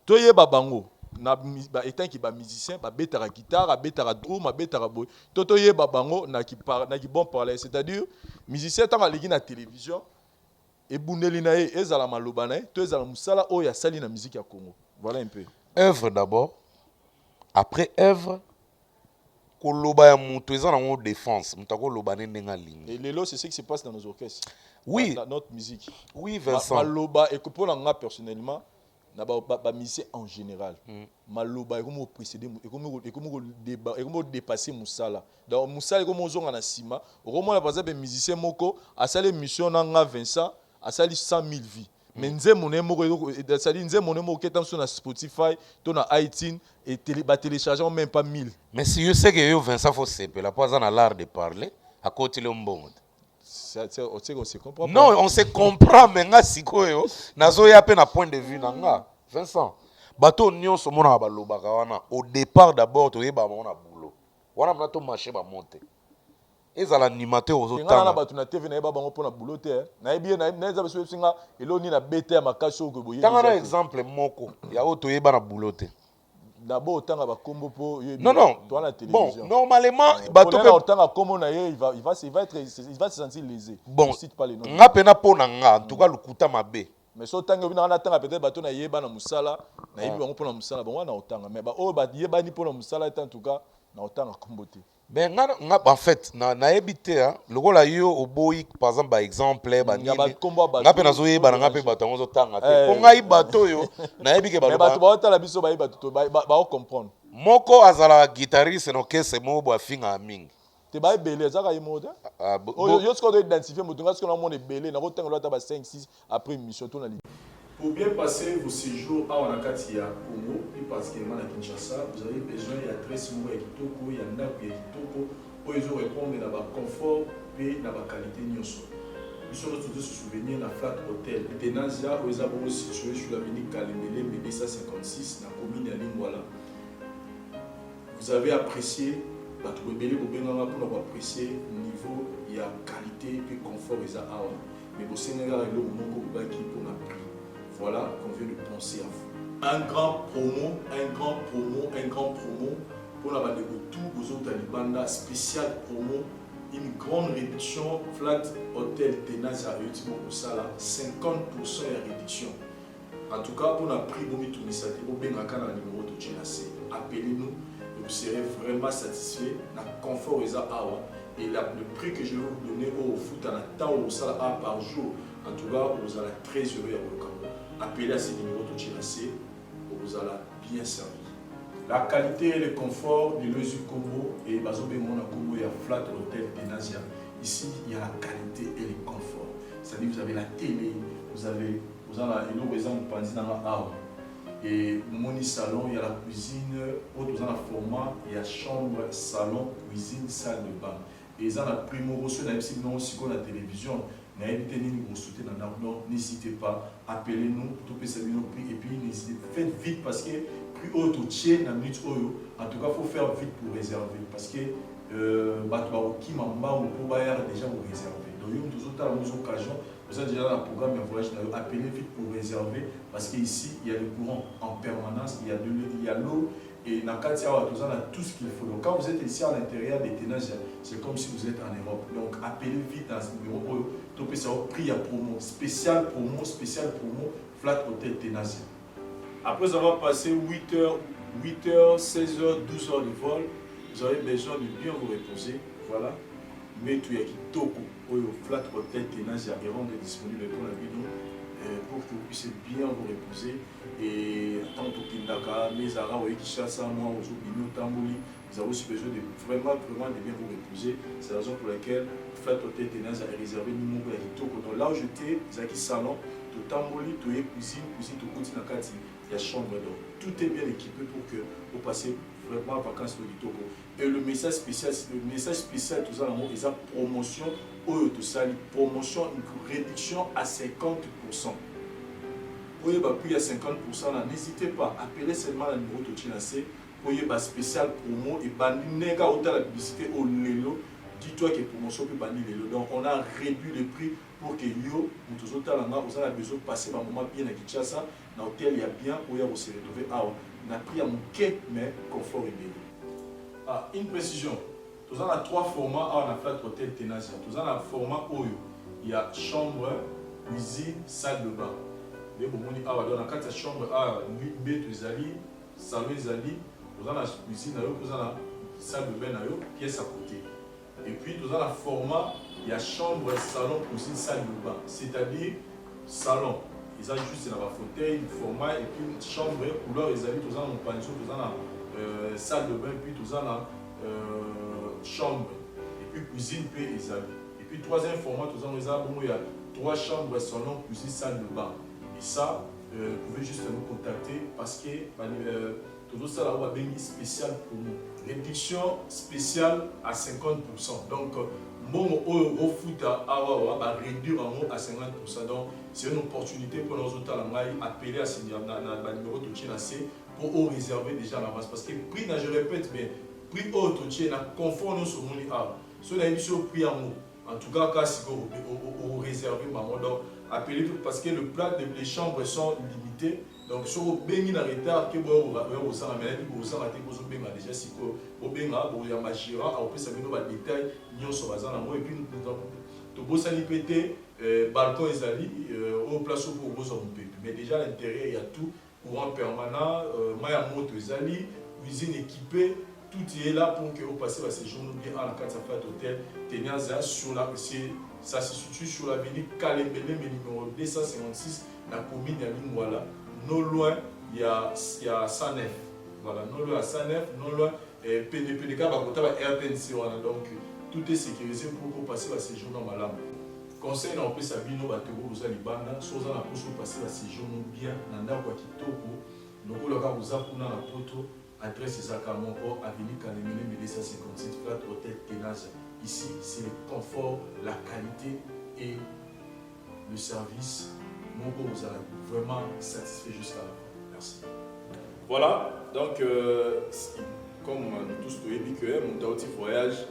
to yeba bango na ba étant qui ba musicien ba betara guitare betara drum betara boy toto yeba bango na ki bon parler c'est-à-dire musicien tant aligi na télévision et bundeli na ye ezala maloba na to ezala musala o ya sali na musique ya Congo voilà un peu œuvre d'abord après œuvre koloba ya mutu eza nango défense mutu akoloba ne ndenge alingi et lelo c'est ce qui se passe dans nos orchestres oui dans notre musique oui Vincent maloba et que pour nga personnellement na ba musicien en général maloba ekomo précéder ekomo dépasser musala donc musala ekomo zonga na sima okomona par exemple musicien moko asali mission na nga Vincent asali 100,000 vies mais nze moné moko c'est-à-dire nze moné moko ketam sur na Spotify to na iTunes et télécharger même pas 1000 mais si je sais que yo Vincent faut sepela po aza na l'art de parler à côté le mbongo on se comprend pas. Non, on se comprend, mais nga sikoyo nazoya pe na point de vue na nga. Vincent, bato nyonso mona balobaka wana au départ d'abord to yeba mona boulot. Wana mna to marché ba monter. Ezala animateur ozotanga. Na bato na TV na yeba bango pona boulot te. Na yebi na eza beso singa eloni na bete ya makaso ko boye. Tanga na exemple moko ya o to yeba na boulot te. D'abord tanga ba kombo po non toi la télévision. Bon, normalement bato pe tanga kombo na ye il va se sentir lésé. Bon, nga pena pona nga en tout cas lukuta mabe. Mais so tanga bina na tanga peut-être bato na yeba na musala na yebi bango pona musala bon wana otanga mais ba o ba yeba ni pona musala en tout cas na otanga kombo te. Ben nga en fait na ebité hein lokola yo oboyi par exemple ba exemple ba nini nga pe nazo yeba nga pe bato ngo tanga te ko nga ibato yo na ebike ba bato ba otala biso ba ibato ba comprendre moko azala guitariste no kese mo bo afinga mingi te ba belé za ka yimo te yo ce qu'on doit identifier moto nga ce qu'on a mon belé na ko tengelo ta ba 5 6 après mission to na li. Pour bien passer vos séjours à Wanakati ya Congo et particulièrement à Kinshasa, vous avez besoin d'adresse mo ya kitoko ya ndako ya kitoko pour ils répondre na ba confort et na ba qualité nyonso. Nous sommes tous se souvenir la Flat Hotel Tenazia où ils sont situés sur l'avenue Kalembele Mbebesa 56 dans la commune de Lingwala. Vous avez apprécié, pour apprécier le niveau, il y a qualité et confort et mais au Sénégal, il y a un moment pour la prix. Voilà qu'on vient de penser à vous. Un grand promo pour la bande de tout aux autres Talibanda, spécial promo. Une grande réduction, Flat Hotel Tenazia au Sala, 50% de réduction. En tout cas, pour la prix, vous avez tourné ça, vous avez un numéro de Tchénassé. Appelez-nous et vous serez vraiment satisfait. Le confort est à Awa. Et le prix que je vais vous donner au foot en temps au Sala par jour, en tout cas, vous allez très heureux à votre camp. Appelez à ce numéro de Tchénassé, vous allez bien servir. La qualité et le confort de l'Ozu Combo et Bazobe Mona Combo et Flat Hotel Tenazia. Ici, il y a la qualité et le confort. C'est-à-dire vous avez la télé, vous avez et mon salon, il y a la cuisine, autre dans le format, il y a chambre, salon, cuisine, salle de bain. Et ils ont la primo reçu dans la télévision. N'hésitez pas, appelez-nous, et puis n'hésitez pas, faites vite parce que plus haut au tien, en tout cas, il faut faire vite pour réserver parce que qui m'a déjà vous réserver. Donc, il y a toujours occasions, vous avez déjà dans le programme de voyage, appelez vite pour réserver parce qu'ici, il y a le courant en permanence, il y a l'eau. Et dans tout ce qu'il faut. Donc, quand vous êtes ici à l'intérieur des Tenazia, c'est comme si vous êtes en Europe. Donc, appelez vite dans ce numéro. Topé ça au prix à promo, spécial promo, Flat Hotel Tenazia. Après avoir passé 8h, 16h, 12h de vol, vous avez besoin de bien vous reposer. Voilà. Mais tout y a qui toko au Flat Hotel Tenazia est rendu disponible pour la vidéo. Pour que vous puissiez bien vous reposer et tant que Kindaka, mes arabes, Kishasa, moi, Ozobino, Tambouli, vous avez aussi besoin de vraiment de bien vous reposer. C'est la raison pour laquelle Flat Hotel Tenazia est réservé numéro à Kitoko. Donc là où j'étais, Zaki Salon, tout Tambouli, tout cuisine, tout côté Nakati, il y a chambre d'eau. Tout est bien équipé pour que vous passiez vraiment en vacances au Kitoko. Et le message spécial, tout ça, ils ont promotion. Promotion, une réduction à 50%. Pour y plus à 50%, n'hésitez pas, appelez seulement le numéro de Tchénassé pour y avoir spécial promo et nega autant la publicité au Lelo. Dis-toi que promotion peut bannir Lelo. Donc on a réduit le prix pour que yo, vous avez besoin de passer un moment bien à Kinshasa, dans l'hôtel il y a bien pour y se retrouver. On a pris à mon quai, mais confort et bien. Une précision. Nous avons 3 formats à la Flat Hotel Tenazia. Nous avons le format où il y a chambre, cuisine, salle de bain. Dans la chambre, il y a salon, nous avons la cuisine, nous avons la salle de bain, pièce à côté. Et puis nous avons le format, il y a chambre, salon, cuisine, salle de bain. C'est-à-dire salon. Ils ont juste un fauteuil, format, et puis chambre, couleur, nous avons un panneau, nous avons la salle de bain, puis nous avons la chambre et puis cuisine puis et puis troisième format il y a 3 chambres, salon, cuisine, salle de bain et ça vous pouvez juste nous contacter parce que tout ça là on va bénir spécial pour nous réduction spéciale à 50%. Donc mon au foot à réduire en haut à 50%. Donc c'est une opportunité pour nos autres appeler à ce numéro de Tchénassé pour réserver déjà à l'avance parce que prix je répète mais prix haut na confort nous sur mon a cela est sur prix en tout cas quand si vous réserver maman donc appelez parce que le plat les chambres sont limitées donc sur au bengi na retard que vous au ça mais vous ça raté vous benga déjà si au benga vous ya majira après ça nous va détail nyonso bazana moi et puis to bosani pété balcon ezali au place pour vous en mais déjà à l'intérieur il y a tout courant permanent maya moto ezali cuisine équipée. Tout est là pour que vous passiez à séjour bien à la carte Flat Hotel Tenazia sur la ça se situe sur l'avenue Kalembele numéro 256 la commune de Lingwala. Non loin il y a Sanef. Voilà, non loin à 109, non loin PDK, RTNC, donc tout est sécurisé pour passer à séjour dans Malam. Conseil na opesa bino bato boza libanda soza na poso passer la séjour bien na ndako ya kitoko lokola ka boza kuna na poto adresse ezaka moko avenue Kanemene Melissa 57 flat hôtel Tenage. Ici c'est le confort, la qualité et le service moko vous allez vraiment satisfait jusqu'à la fin. Merci. Voilà, donc comme nous tous nous dit que mon petit voyage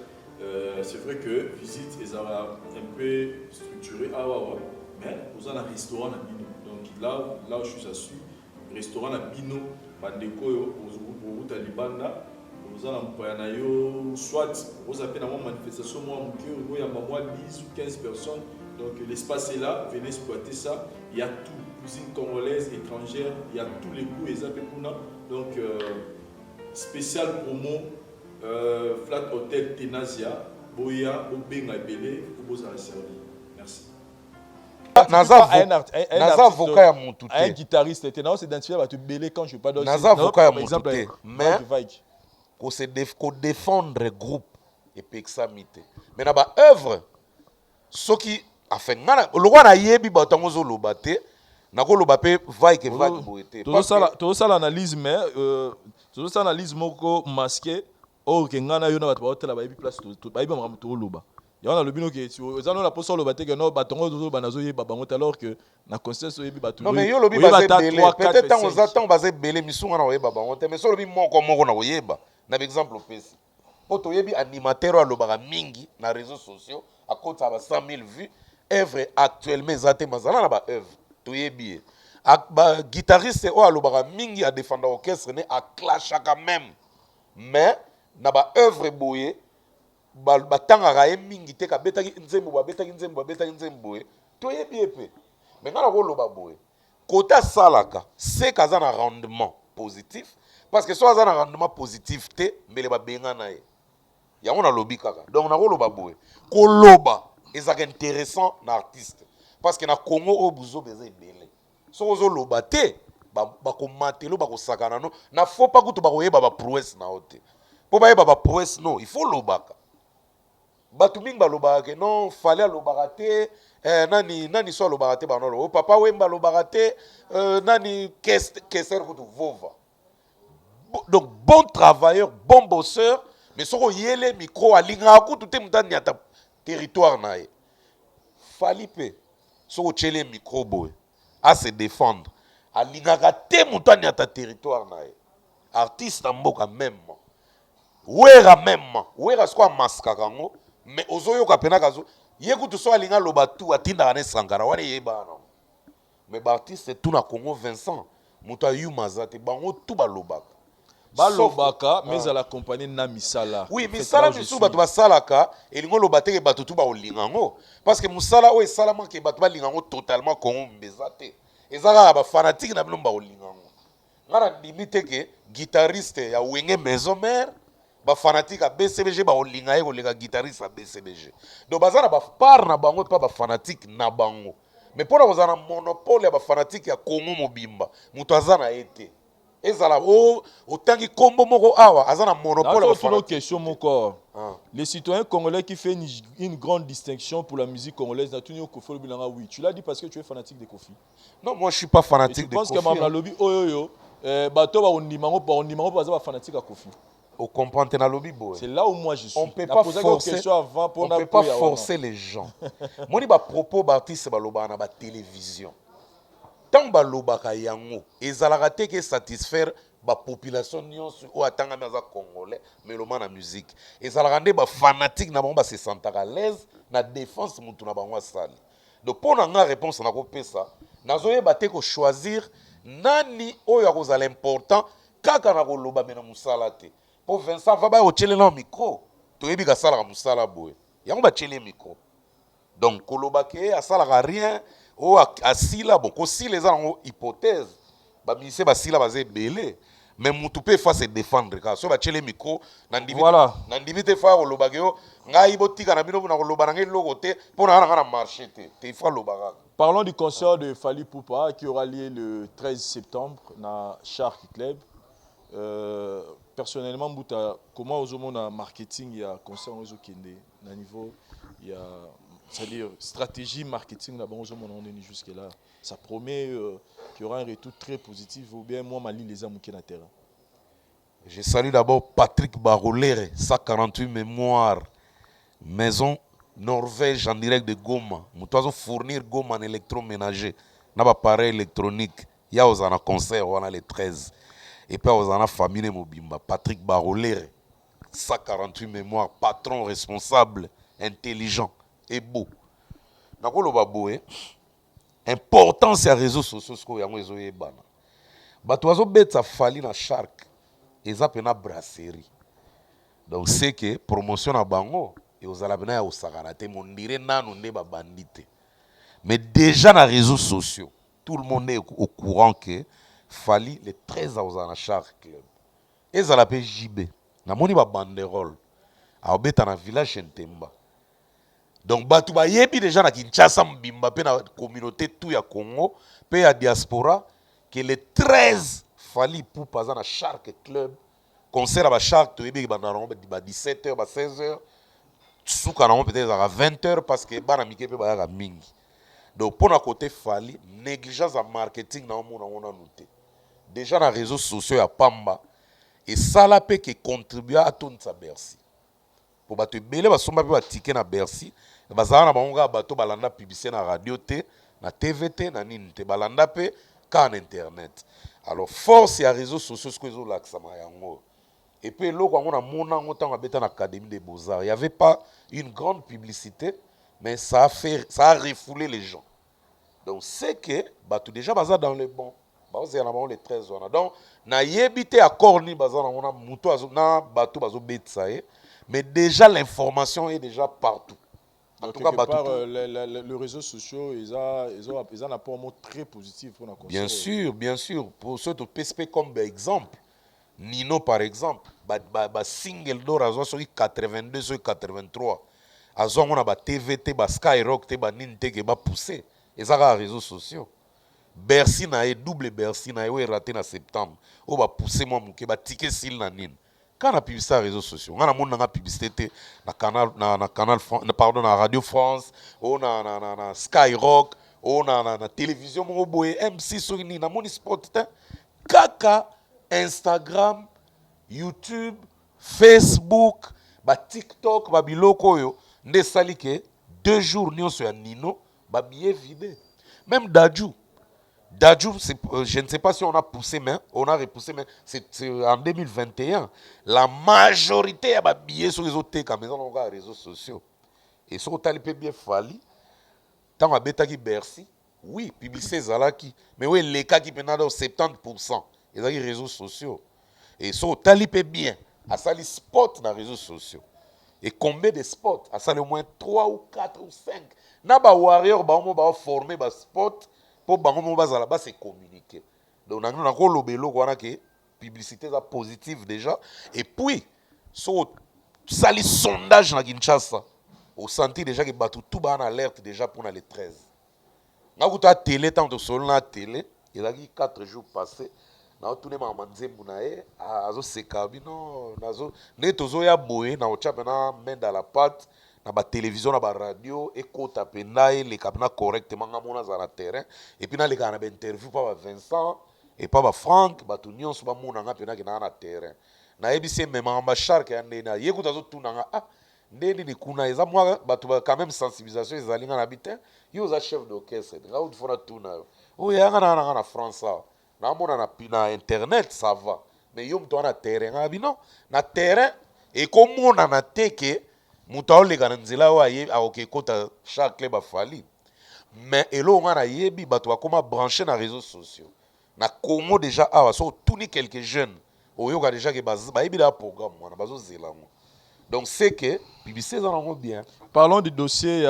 c'est vrai que visite est un peu structurée mais vous avez un restaurant à Bino. Donc là où je suis assis, restaurant à Bino, bandeko au Talibanda, vous avez soit vous avez une manifestation il y a 10 ou 15 personnes. Donc l'espace est là, venez exploiter ça. Il y a tout, cuisine congolaise, étrangère, il y a tous les goûts et zapepuna. Donc spécial promo. Flat Hotel Tenazia, Boya, Obenga Belé, Oboza servi. Merci. Naza avocat ya mutu te. Un guitariste était s'identifier à te belé quand je parle de Naza avocat ya mutu te. Mais ko défendre groupe et pexamité. Mais na ba œuvre soki afin ngana lokwa na yebi ba tango zo lobate na ko lobape vai ke vai boete. Tout ça l'analyse mais tout ça analyse moko masqué. Oh, que ngana yo na bato ba hôtel ba yebi place to ba yebi ma to loba. Ya na lobino ke ezano la poso loba te que no batongo zo banazo yebi bango alors que na conscience yebi bato. Non mais yo lobi ba belé peut-être tant aux attend ba belé misunga na oyeba bango te mais so lobi moko na oyeba. Na exemple pesi. Poto yebi animateur a lobaka mingi na réseaux sociaux à côté ba 100 000 vues œuvre actuellement zate mazana na ba œuvre to yebi. Ba guitariste o alobaka mingi à défendre orchestre né à clash quand même. Mais na ba œuvre boye batangaka ye mingi te kabetaki nzembo babetaki nzembo boye toyebi epe mais ngana koloba boye kote asalaka se kaza na rendement positif parce que so aza na rendement positif te mbele babenga na ye yango nalobi kaka donc nakoloba boye koloba ezaka intéressant na artiste parce que na Congo oyo buzoba eza ebele so ozoloba te bakomatelo bakosakana no na fo pa kutu bakoyeba baprouesse na yo te po bayeba baprouesse no il faut lobaka bato mingi balobaka ke non fale alobaka te nani so alobaka te banolo o papa wemba alobaka te nani keser kutu vova donc bon travailleur bon bosseur mais soko oyele micro alingaka kutu te mutu aniata territoire na ye fali mpe soko otyele micro boye a se défendre alingaka te mutu aniata territoire na ye artiste ya mboka même wera même wera siko amaskaka yango mais ozoyoka pena kazo ye kutu so alinga loba tu atindaka ne sankara wana yebana mais baartiste tout na Congo Vincent mutu ayuma aza te bango tu balobaka balobaka mais à la compagnie na misala oui misala misu bato basalaka elingo loba te ke bato tu baolinga yango parce que musala oyo esalama ke bato balinga yango totalement Congo mbeza te eza kaka bafanatike na bino baolinga yango nga na ndimi te ke guitariste ya wenge maison mare bafanatique à BCBG baolinga ye koleka guitariste à BCBG donc baza na bapart na bango epa bafanatique na bango mais mpona kozala na monopole ya bafanatique ya Congo mobimba moto aza na ye te ezala otangi kombo moko awa aza na monopole ya bafanatique. Question mon corps. Les citoyens congolais qui fait une grande distinction pour la musique congolaise oui, tu l'as dit parce que tu es fanatique de Kofi. Non, moi je suis pas fanatique de Kofi. Je pense que Mamla Lobby bato ba onimamo baza fanatique à Kofi. C'est là où moi je suis. On ne peut pas forcer les gens. Moi, je propos d'artistes à la télévision. Tant que yango, ezalaka te ke satisfaire la population ou atanga maza congolais, mais le man la musique. Ezalaka nde ba fanatique na bango se sentir à l'aise na défense mutu na bango sali. Donc pour nga réponse na ko pesa, nazoyeba te ko choisir nani oyo akozala important kaka na koloba mena musala te. Pour Vincent va ba otchele na micro to yebi ka sala ka musala boye yango ba tchele micro donc koloba ke asala rien o asila bon ko si les en hypothèse ba mise ba sila ba ze belé mais mutu pe fa se défendre ka so ba tchele micro na ndibi voilà na ndibi te fa koloba ke ngai botika na bino na koloba na ngai logo te pona na marché te fa loba. Parlons du concert de Fally Poupa qui aura lieu le 13 septembre na Shark Club. personnellement Mbuta, comment aux hommes marketing il y a concert aux Kende à niveau il y a c'est-à-dire stratégie marketing là-bas aux hommes on est jusque là ça promet qu'il y aura un retour très positif ou bien moi Mali les amis qui na terrain. Je salue d'abord Patrick Barolere, 148 mémoires, maison Norvège en direct de Goma. Nous devons fournir Goma en électroménager, n'a pas appareil électronique. Il y a aux un concert, on a les 13. Et puis aux un famille Mobimba, Patrick Barolere, 148 mémoires, patron responsable, intelligent et beau. Nakolo baboé, important c'est les réseaux sociaux ce qu'on y a réseaux et bana. Bato azo bet sa fali na shark. Eza pena brasserie. Donc c'est que promotion na bango et aux alabena ya osakarate mon dire nanu ne ba bandite. Mais déjà dans les réseaux sociaux, tout le monde est au courant que fali les 13 aux na shark club. Ezala pe JB. Na moni ba banderole. A beta na village Ntemba. Donc batu ba yebi déjà na Kinshasa mbimba pe na communauté tout ya Congo pe ya diaspora que les 13 fali pour passer na Shark Club concert à Shark to yebi ba 17h ba 16h souka na peut-être à 20h parce que bana mike pe ba ya mingi. Donc pour na côté fali négligence en marketing na on a noté. Déjà na réseaux sociaux ya pamba et ça la pe qui contribue à tout ça Bercy. Pour bato belé ba somba pe ba ticket na Bercy bazala na bango bato balanda publicité na radio te na TVT na nini te balanda pe ka na internet. Alors force ya réseaux sociaux ce que zo laksama yango. Et puis là quand on a mon an temps à beta na académie des beaux-arts, il y avait pas une grande publicité mais ça a refoulé les gens. Donc c'est que bato déjà baza dans le bon. Bazo na bango les 13 ans. Donc na yebité accord ni baza na on a muto na bato bazo betsa mais déjà l'information est déjà partout. En tout cas, part, les réseaux sociaux, ils ont un apport très positif pour la console. Bien sûr. Pour ceux de PSP comme exemple, Nino par exemple, single d'or à 82, sur 83. À on a TVT, Skyrock, Ninte qui va pousser. Et ça a les réseaux sociaux. Bercy na double Bercy na raté en septembre. On va pousser moi mon va ticket sil na nine. Quand on a publié ça les réseaux sociaux, on a mon publicité na canal pardon na Radio France, on a Skyrock, on a télévision mon boy MC sur ni na mon sport kaka Instagram, YouTube, Facebook, ba TikTok, ba biloko yo nde sali ke 2 jours nyonso ya Nino ba billet vide. Même Dadju, je ne sais pas si on a poussé, mais on a repoussé, mais c'est en 2021. La majorité a billets sur les autres maison les réseaux sociaux. Et sur le peut bien fallu. Tant à bêta qui Bercy, oui, publicité Zalaki, mais oui, les cas qui pendant 70%. Ils ont les réseaux sociaux. Et sur le peut bien, à ça les spots dans les réseaux sociaux. Et combien de spots? À ça au moins 3 ou 4 ou 5. Na ba warrior ba on former ba spot. Pour bango bazala ba se communiquer. Donc on a ko lobelo ko que publicité ça positive déjà et puis so ça les sondages na Kinshasa au senti déjà que batu tout ba en alerte déjà pour les 13. Na ko ta télé tant de sol na télé, il a dit 4 jours passés na tourner ma manzembu na e azo sekabi non nazo ne tozo ya boye na ochapa na main dans la pâte na ba télévision na ba radio ekota penda les cabina correctement ngamona za na terrain et puis na les kana ba interview pa ba Vincent et pa ba Franck ba tout nyonso ba mona nga pena kina na terrain na ebisi même en ba shark ya ndena yekuta zo tuna nga ah ndeni ni kuna eza moi ba tout quand même sensibilisation ezali nga na bitin yo za chef d'orchestre nga ou fona tuna o ya nga na France na mona na internet ça va mais yo mto na terrain nga bi non na terrain et comme on na teke mutu aoleka na nzela oyo akoki ekota chaque club afali mais eloko nga na yebi bato bakoma branché na réseaux sociaux na Congo déjà awa so otuni quelques jeunes oyoka déjà ke bayebi da programme wana bazozela ngo donc c'est que publicité eza nango bien. Parlons du dossier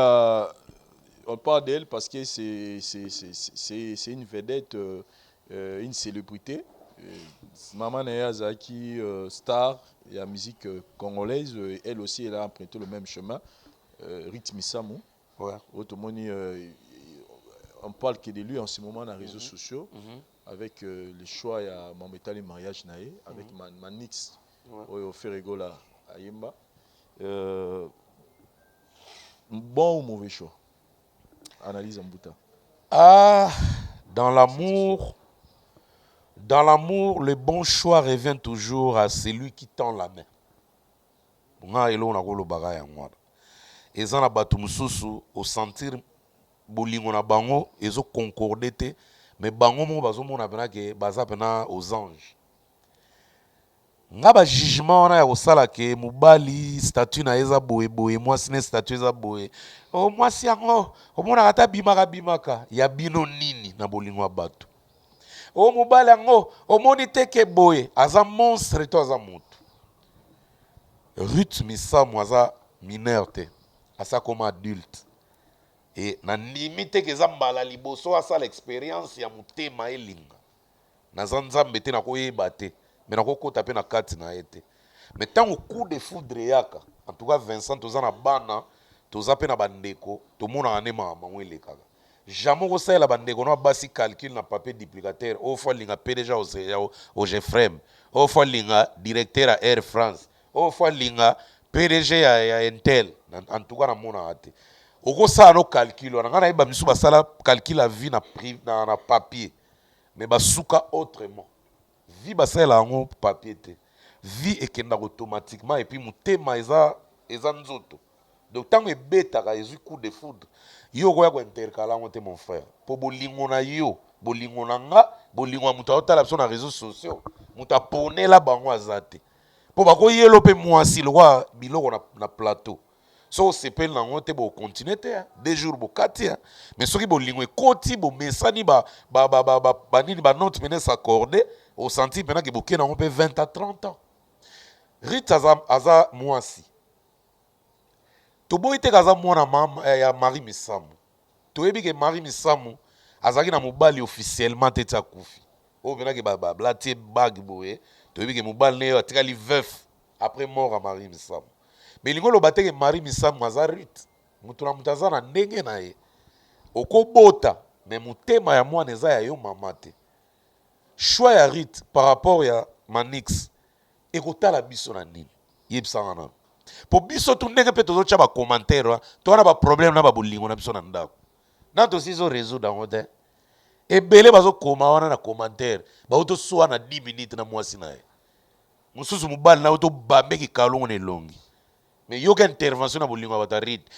on parle d'elle parce que c'est une vedette une célébrité Maman Naya Zaki star et la musique congolaise, elle aussi elle a emprunté le même chemin. Rythme Samu. Ouais. On parle que de lui en ce moment dans les réseaux sociaux. avec le choix ya mametali mariage nae avec Manix oyo Ferregola ayemba. Bon ou mauvais choix? Analyse en bouta. Ah, dans l'amour, le bon choix revient toujours à celui qui tend la main. Nga elo na kolo bagaya ngwana. Eza na batu mususu au sentir bolingo na bango ezo concorder te, mais bango mo bazo mona pena ke baza pena aux anges. Nga ba jugement wana ya kosala ke mobali statut na eza boye boye, mwasi ne statut eza boye. O mwasi yango omona kata bimaka ya bino nini na bolingo ya bato. O mobali yango omoni te ke boye aza monstre to aza moto. Ruth Misamu aza mineur te, asa comme adulte. Et na limite ke za mbala liboso asa l'expérience ya mutema elinga. Na nzambe te na koyeba te, mais na kokota pe na kati na ete. Mais tant au coup de foudre yaka, en tout cas Vincent toza na bana, toza pe na bandeko, to mona ane mama elekaka. Jamais ko sa la bandeko no basi calcul na papier duplicateur, au fois linga PDG au Jefrem, au fois linga directeur à Air France. O fois linga PDG ya Intel en tout cas na mona ate oko sa no calcul wana ngana iba misu basala calcul a vie na papier mais basuka autrement vie basala ngo papier te vie ekenda automatiquement et puis mutema eza nzoto donc tant ebetaka ezui coup de foudre yo ko ya ko intercala ngo te mon frère po bolingo na yo bolingo na nga bolingo muta otala biso na réseaux sociaux muta ponela bango azate po bako yelo pe mwasi lokwa biloko na plateau so sepel nango te bo continuer te 2 jours bo katia mais soki bolingo ekoti bo mesani ba nini ba note mene s'accorder au senti pena ke boke nango pe 20 à 30 ans Rita aza mwasi to boy te kaza mwana mama ya Marie Misamu to yebi ke Marie Misamu azaki na mobali officiellement te ta kufi o pena ke ba blatie bag boye to yebi ke mobali ne atikali veuf après mort à Marie Misamu. Mais lingo lo bateke Marie Misamu azarit. Mutuna mutaza na ndenge na ye. Okobota mais mutema ya mwana eza ya yo mama te. Choix ya Rit par rapport ya Manix ekotala biso na nini. Yebisanga na. Po biso tu ndenge pe tozo cha ba commentaire to wana ba problème na ba bolingo na biso na ndako. Na to sizo résoudre en te. Ebele bazo koma wana na commentaire. Ba oto soa na 10 minutes na mwasi na ye. Mususu mubali na oto bambeki kalongo ne longi. Mais yoka intervention na bolingo bata Rit.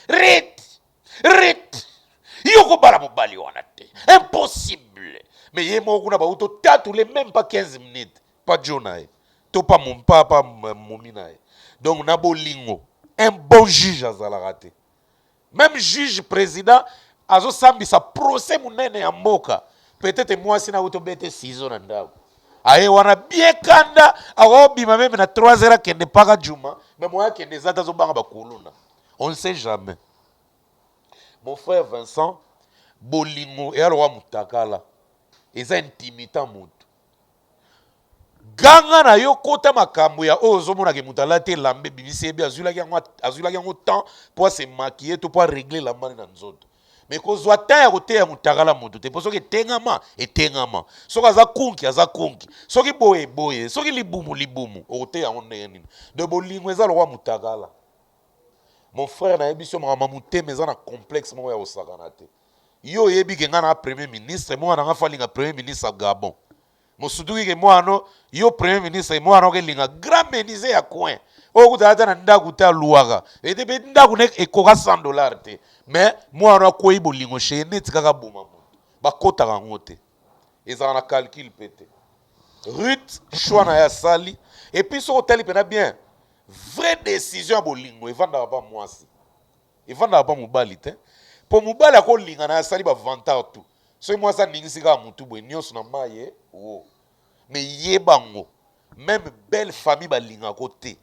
Yoko bala mubali wana te. Impossible. Mais ye mo kuna ba oto tatu le même pas 15 minutes. Pas jonae. To pas mon papa mominae. Donc na bolingo un bon juge azala te. Même juge président azo sambi sa procès munene ya mboka. Peut-être moi sina oto bete 6 ans na ndako. Aye wana bien kanda awobima même na 3 heures kende paka juma mais moi kende zata zo banga bakuluna on ne sait jamais mon frère Vincent bolingo et alors mutakala eza intimitant mutu ganga na yo kota makambo ya ozo mona ke mutala te lambe bibisi bi azulaki yango temps pour se maquiller to pour régler la mani na nzoto mais kozwa ta ya koteya mutakala mutu te po soki etengama soki aza konki soki boye soki libumu okoteya yango ndenge nini de bolingo eza lokwa mutakala mon frère nayebi so makambo mutema eza na complexe moko ya kosakana te yo oyebi ke nga na premier ministre mwana nga falinga premier ministre ya Gabon mosutuki ke mwana yo premier ministre mwana okelinga grand menuisier ya coin okutala ata na ndako te aluwaka ete mpe ndako ne ekoka $100 te mais mwana akoyi bolingo sheye neti kaka boma moto bakotaka yango te ezala na calcul mpe te Ruth choix na ye asali epuis soki otali mpena bien vraie décision ya bolingo evandaka pa mwasi evandaka pa mobali te mpo mobali akolinga na ye asali bavantare tu soki mwasi aningisi kaka motu boye nyonso na mai ye o mais yebango même belle famille balingako te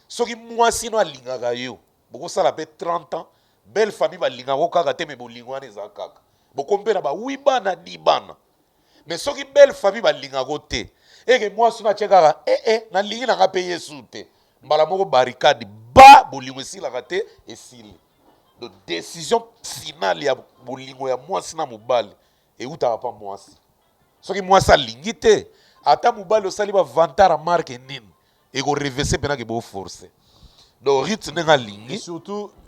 soki mwasi no alingaka yo bokosala mpe 30 ans belle famille balingako kaka te me bolingo wana eza kaka bokompe na ba 8 bana 10 bana mais soki belle famille balingako te eke mwasi no atie kaka nalingi nanga mpe yesu te mbala moko barricade ba bolingo esilaka te esili donc décision finale ya bolingo ya mwasi na mobali eutaka pa mwasi soki mwasi alingi te ata mobali osali bavantara marke nini ekorevese mpena ke boforce donc rite ndenge alingi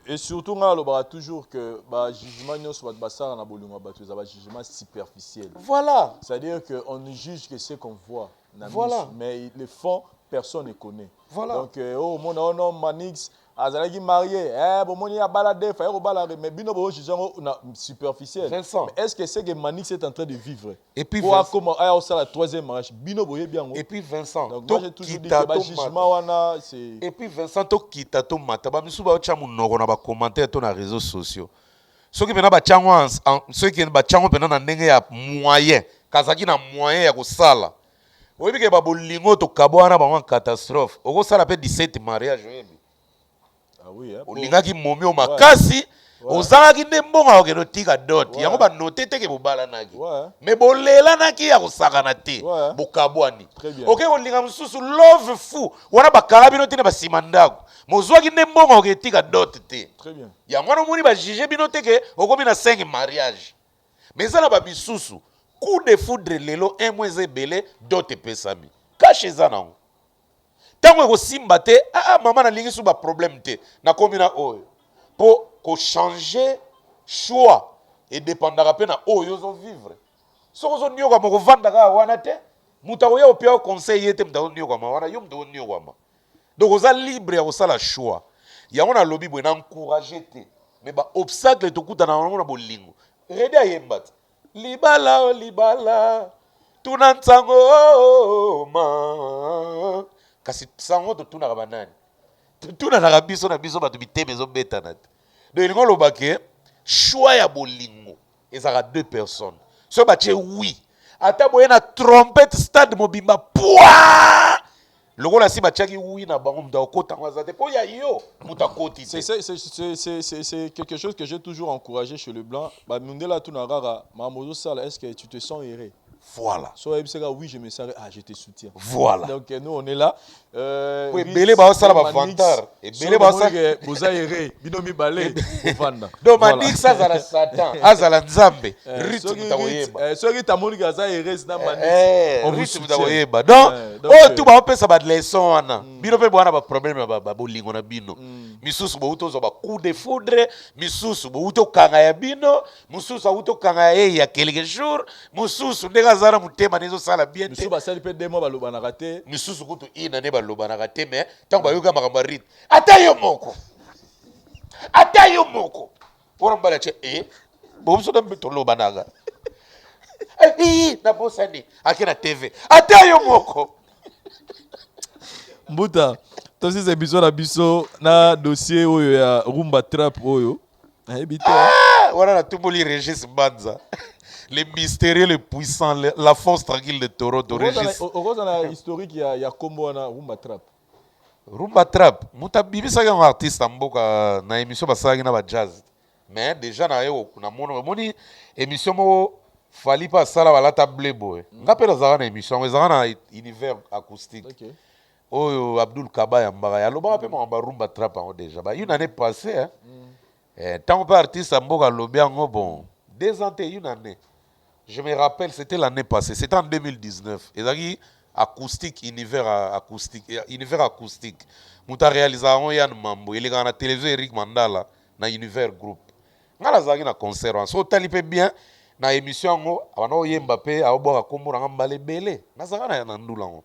et surtout nga alobaka toujours que jugement nyonso bato basala na bolingo ya bato eza jugement superficiel. Voilà. C'est-à-dire qu'on ne juge que ce qu'on voit na Voilà. miso, mais le fond personne ne connaît. Voilà. Donc oh mon non Manix azalaki marié bon mon ya balade fa ko balade mais bino bo juge na superficiel. Vincent. Mais est-ce que c'est que Manix est en train de vivre? Et puis comment au ça la troisième mariage bino boye bien. Et puis Vincent. Donc moi j'ai toujours dit que jugement wana c'est. Et puis Vincent to kita to mata ba misu ba cha munoko na ba commentaire to na réseaux sociaux. Soki pena ba chango soki ba chango pena na ndenge ya moyen kazaki na moyen ya kosala. Oyebi ke ba bolingo to kabwana ba catastrophe. Oko sala pe 17 mariage oyebi. Ah oui hein. Olingaki momi o makasi. Ozalaki nde mbongo okeno tika dot. Yango ba note teke bobalanaki. Mais bolelanaki ya kosakana te. Bokabwani. Ok olinga mususu love fou. Wana bakala bino tene basima ndako. Mozwaki nde mbongo oketika dot te. Très bien. Yango wana moni ba juger bino teke okomi na 5 mariage. Mais ça ba bisusu. Coup de foudre lelo emweze ebele dot epesami. Kache eza nango. Tango ekosimba te mama nalingi su ba problème te. Nakomi na oyo. Po ko changer choix et dépendra pe na oyo ozo vivre. Soko zo nyoka moko vanda ka wana te. Muta oya opia conseil yete muta nyoka ma wana yo muta nyoka ma. Donc oza libre ya kosala choix. Yango na lobi bo na encourager te. Mais ba obstacle to kuta na wana bolingo. Rede ayemba. Libala o libala. Tuna ntango ma. Kasi sango to tuna ka banani. Tuna na biso bato biteme zo beta na te. Donc il ngolo ke choix ya bolingo ezaka deux personnes. So ba che oui. Ata boye na trompette stade mobimba poa. Lokola si ba chaki oui na bango mta okota ngazate po ya yo muta koti. C'est quelque chose que j'ai toujours encouragé chez le blanc. Ba mundela tunarara mamozo sala est-ce que tu te sens erré? Voilà. So oui, je me sens je te soutiens. Voilà. Donc nous on est là. Oui, belé ba sala ba vantar. Et belé ba sala boza erré, binomi balé ovanda. Donc Manix azala Satan, azala Nzambe. Rythme tawoyeba. Soki tamoni kaza erré na Manix. On rythme tawoyeba. Donc oh tu ba opesa ba leçon wana. Bino pe bwana ba problème ba bolingo na bino. Misusu bo utozo ba coup de foudre, misusu bo uto kanga ya bino, misusu uto kanga ya quelques jours, misusu ndega zara mutema nezo sala bien te. Misusu basali pe demo baloba na raté. Misusu kutu ina ne baloba na raté mais tant ba yoga makambo rit. Ata yo moko. Ata yo moko. Ora mbala che bo so dambe to loba naga. Na bosani akina TV. Ata yo moko. Mbuta, tosi c'est biso na biso na dossier oyo ya Rumba Trap oyo. Voilà na tumboli Régis Banza. Les mystérieux, les puissants, la force tranquille de Toronto. Régis. Au na historique ya kombo na Rumba Trap. Rumba Trap, muta bibi sa un artiste mboka na émission basaki na ba jazz. Mais déjà na yo na moni émission mo fali pas sala wala table boy. Ngapela za na émission ezaka na univers acoustique. OK. Oyo Abdul Kabaya mbaka ya loba pe mo ba Rumba Trap en déjà. Ba une année passée tant que artiste mboka lobi ngo bon 2 ans une année. Je me rappelle, c'était l'année passée, c'était en 2019. Et acoustique, univers acoustique. Mouta réalisation Yann Mambo, il est dans la télévision Eric Mandala, dans univers groupe. Ngala zaki na concert, so talipe bien na émission ngo, abano Mbappé a obo kombo na mbale belé. Na zaka na ndula ngo.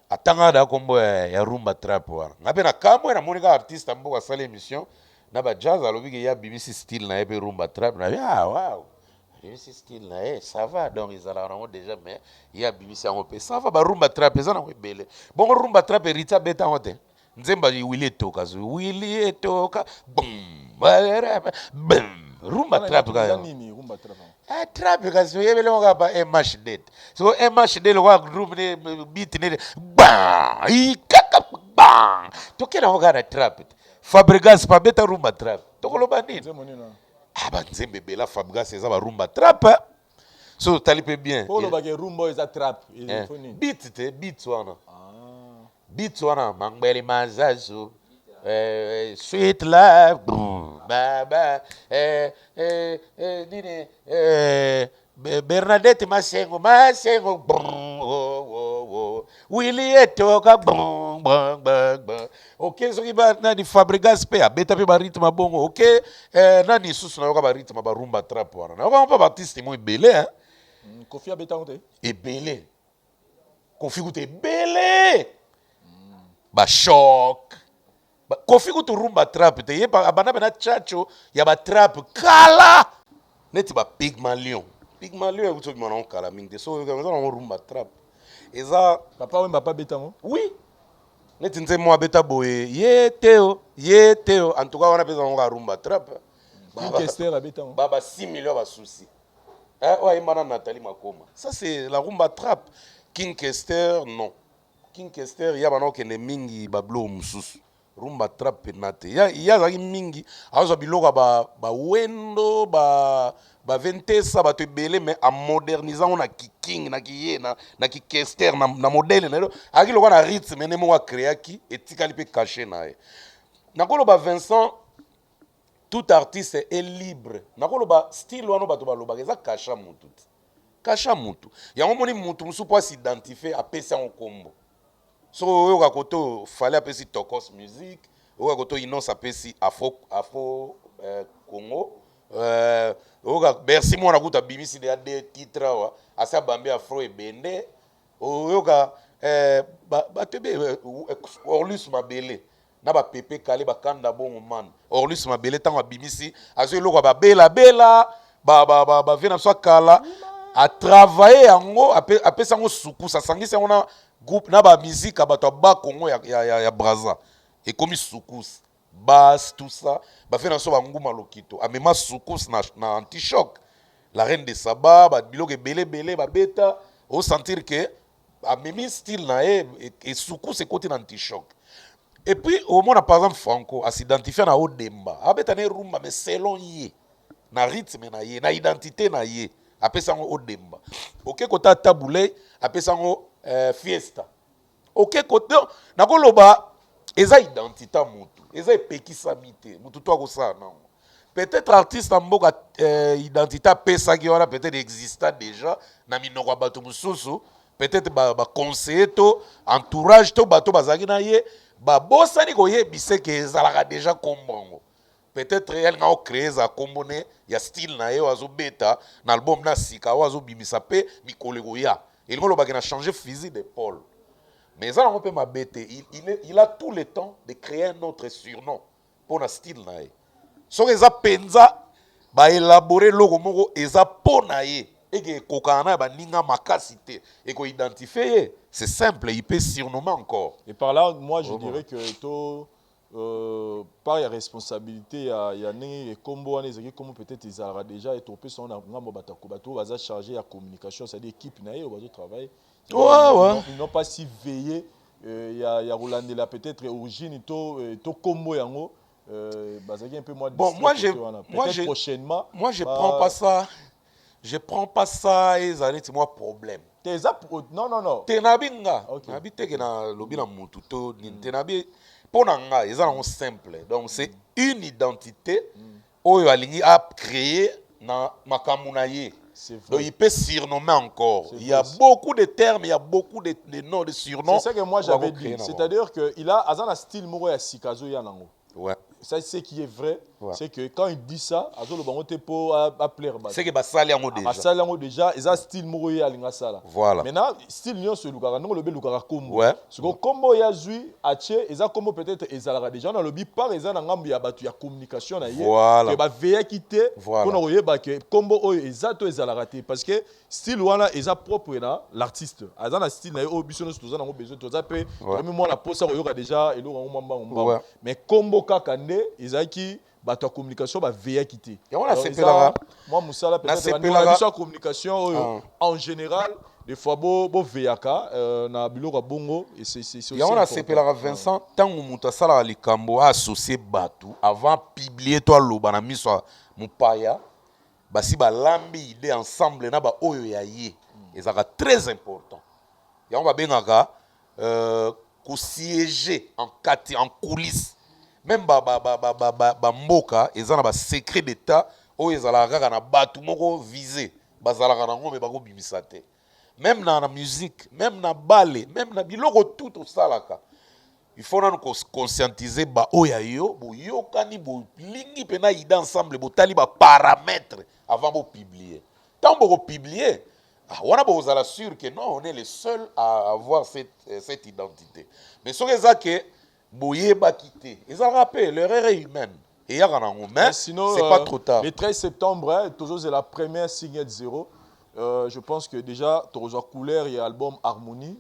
Atanga da kombo ya Rumba Trap wana. Ngape na kamwe na monika artiste mbo ka sala émission na ba jazz alobi ke ya BBC style na ebe Rumba Trap na wow. BBC style là ça va donc ils allaient déjà mais il y a BBC en paix ça va ba Rumba Trap ça na belle bon Rumba Trap Rita beta hote nzemba Willy toka boum Rumba Trap ka Rumba Trap trap ka so yebele ngo ba MHD so MHD le wa group ne beat ne ba i kaka ba tokela ngo na trap Fabregas pa beta Rumba Trap tokoloba nini Nzembe bela Fabregas eza ba Rumba Trap. So talipe bien. Polo ba ke Rumba eza trap. Beat wana. Beat wana mangbeli mazazo. Sweet love. Baba. Nini Bernadette Masengo, Willy etoka bon. Ok, so qui va na di Fabregas pe abeta pe ba rythme bongo. Ok, nani susu na yoka ba rythme ba rumba trap wana. Na ba Baptiste mo ebele hein. Kofi abeta onte. Ebele. Kofi ku te ebele. Ba shock. Kofi ku to rumba trap te ye ba abana na chacho ya ba trap kala. Neti ba Pygmalion. Pygmalion ekuto ki mana kala mingi te. So yoka na rumba trap. Eza Papa oui papa beta mo. oui. Neti nze mo abeta boye ye teo en tout cas wana pesa ngo rumba trap. Kester abeta mo. Baba 6 millions ba souci. Ouais, madame Nathalie Makoma. Ça c'est la rumba trap. King Kester non. King Kester ya bana okende mingi bablo mususu. Rumba trap penate. Ya zaki mingi azo biloka ba wendo ba ventesa ba te belé mais en modernisant on a king na ki na ki Kester na modèle na aki loka na rythme ne mo créer ki etikali pe caché na e. Nakolo ba Vincent tout artiste est libre. Nakolo ba style wano bato baloba eza kasha mutu. Kasha mutu. Ya moni mutu musu po s'identifier a pesa en combo. So oyoka koto fallait apesi Tokos musique, oyoka koto Inos apesi Afro Congo. Oyoka Bercy mona kuta bimisi de des titres wa, asa bambi Afro ebende. Oyoka ba tebe Orlus Mabele. Na ba pepe kale ba kanda bon man. Orlus Mabele tango bimisi, azo eloko ba bela ba vena so kala a travailler yango apesa ngo suku sa sangisa ngona groupe na ba musique abato ba Congo ya Braza et comme soukous basse tout ça ba fait na so ba nguma lokito amema soukous na anti choc la reine de Saba ba biloko belé ba beta au sentir que amemi style na et soukous et côté na anti choc et puis au monde par exemple Franco a s'identifier na Odemba abeta ne rumba mais selon ye na rythme na ye na identité na ye apesa ngo Odemba ok kota taboulé apesa ngo fiesta. Ok, côté, nakoloba, eza identité mutu, eza epekisa mite, mutu to akosa non. Peut-être artiste amboka identité pesa ki wana peut-être exista déjà na minoko bato mususu, peut-être ba conseiller to entourage to bato bazaki na ye, ba bosani ko yebise ke ezalaka déjà kombongo. Peut-être elle nga créer za kombone ya style na ye wazo beta na album na sika wazo bimisa pe mikolego ya. Il a changé physique d'épaule. Mais ça, on peut m'abêter. Il a tout le temps de créer un autre surnom pour un style. So, il a penza, élaborer logo moko, il a ponaye. Et que kokana ba ninga makasité et qu'on identifie, c'est simple, il peut surnommer encore. Et par là, moi, je dirais que par la responsabilité, il y a des combos, comme peut-être ils ont déjà été topés, ils ont chargé la communication, c'est-à-dire l'équipe qui travaille. Ils n'ont pas si veillé. Il y a Roland là, peut-être origine, to combo yango. Bon, prochainement. Moi, je prends pas ça. Je prends pas ça et ça c'est moi problème. Non. Tenabinga. Habite que na lobby na mutu to tenabi. Pour nga, ils sont simple. Donc c'est une identité oyo alingi a créé na makamunaye. Donc il peut surnommer encore. Il y a beaucoup de termes, il y a beaucoup de noms, de surnoms. C'est ça que moi j'avais dit. C'est-à-dire qu'il a un style moro ya sikazo yanango. Ouais. Ça, c'est ce qui est vrai, c'est que quand il dit ça, c'est que basali yango déjà. Basali yango déjà, ils ont style mouroué à l'ingasala. Voilà. Maintenant, style nyon se lukara, non le lukara combo. Ouais. Ce que combo ya zui, ache, ils ont combo peut-être ils alara déjà dans le bi par ils ont ngambi ya batu ya communication na yé. Voilà. Que ba veiller quitter. Voilà. Pour nous ba que combo oyo ils ont to ils alara té parce que style wana ils ont propre là l'artiste. Ils ont un style na yo biso nous tous on a besoin de ça peut. Même moi la pose oyo déjà et lo ngamba. Mais combo kaka ils ont qui bato la communication va veiller quitter. Moi Moussala peut-être la communication en général des fois beau veyaka na biloko bongo et c'est aussi on a sepelaka Vincent tango muta sala likambo associé batu avant publier toi loba na miso mupaya basi ba lambi idée ensemble na ba oyo ya ye ezaka très important. Ya on va bengaka ko siéger en coulisses. Même mboka ezana ba secret d'état o ezala kaka na batu moko visé bazalaka nango me bakobimisa te. Même dans la musique, même dans ballet, même dans biloko tout osalaka. Il faut nous conscientiser ba oya yo, bo yokani bo lingi pena ida ensemble bo tali ba paramètres avant de publier. Tant que vous publier, on a sûr que non, on est les seuls à avoir cette identité. Mais ce que que boye ba quitter, ils ont rappelé l'erreur est humaine. Et y a mais sinon c'est pas trop tard. Le 13 septembre, hein, toujours c'est la première Signet Zero. Je pense que déjà toujours couleur il y a l'album Harmonie.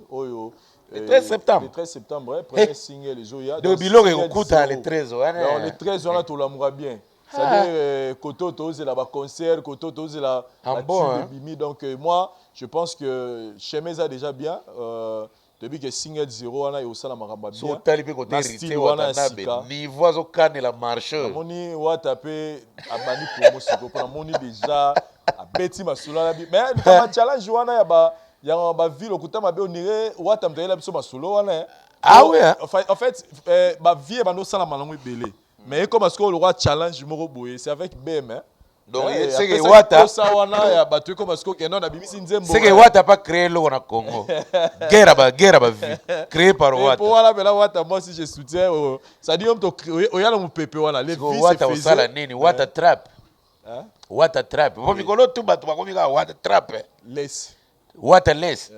Le 13 septembre. Le 13 septembre, hein, premier single les Oya. Donc biloko ekokuta le 13 non, le 13 on a tout l'amour bien. C'est-à-dire Koto c'est là bas concert, Koto c'est là bon, Bimi. Donc moi je pense que Chemeza déjà bien depuis que single 0 on a eu ça la maramba bien. So talipe côté hérité Watanabe. Niveau azo kane la marcheur. Moni wa tapé abani promo siko pour moni déjà a beti masula la bi. Mais le challenge wana ya ba ville okuta mabe onire wa tamtela la biso masolo wana. Ah ouais. En fait ba vie ba no sala malongo belé. Mais comme parce que le roi challenge moko boye, c'est avec BM hein. Donc c'est que Wata ça wana ya battu comme parce que non na bimisi nzembo. C'est que Wata pas créé le na Congo. Guerre ba vie créé par Wata. Pour voilà mais là Wata moi si je soutiens ça dit on to oyala mon pépé voilà les vies Wata osala nini Wata trap. Hein? Wata trap. Vous mikolo tout batu ba komika Wata trap. Laisse. Wata laisse.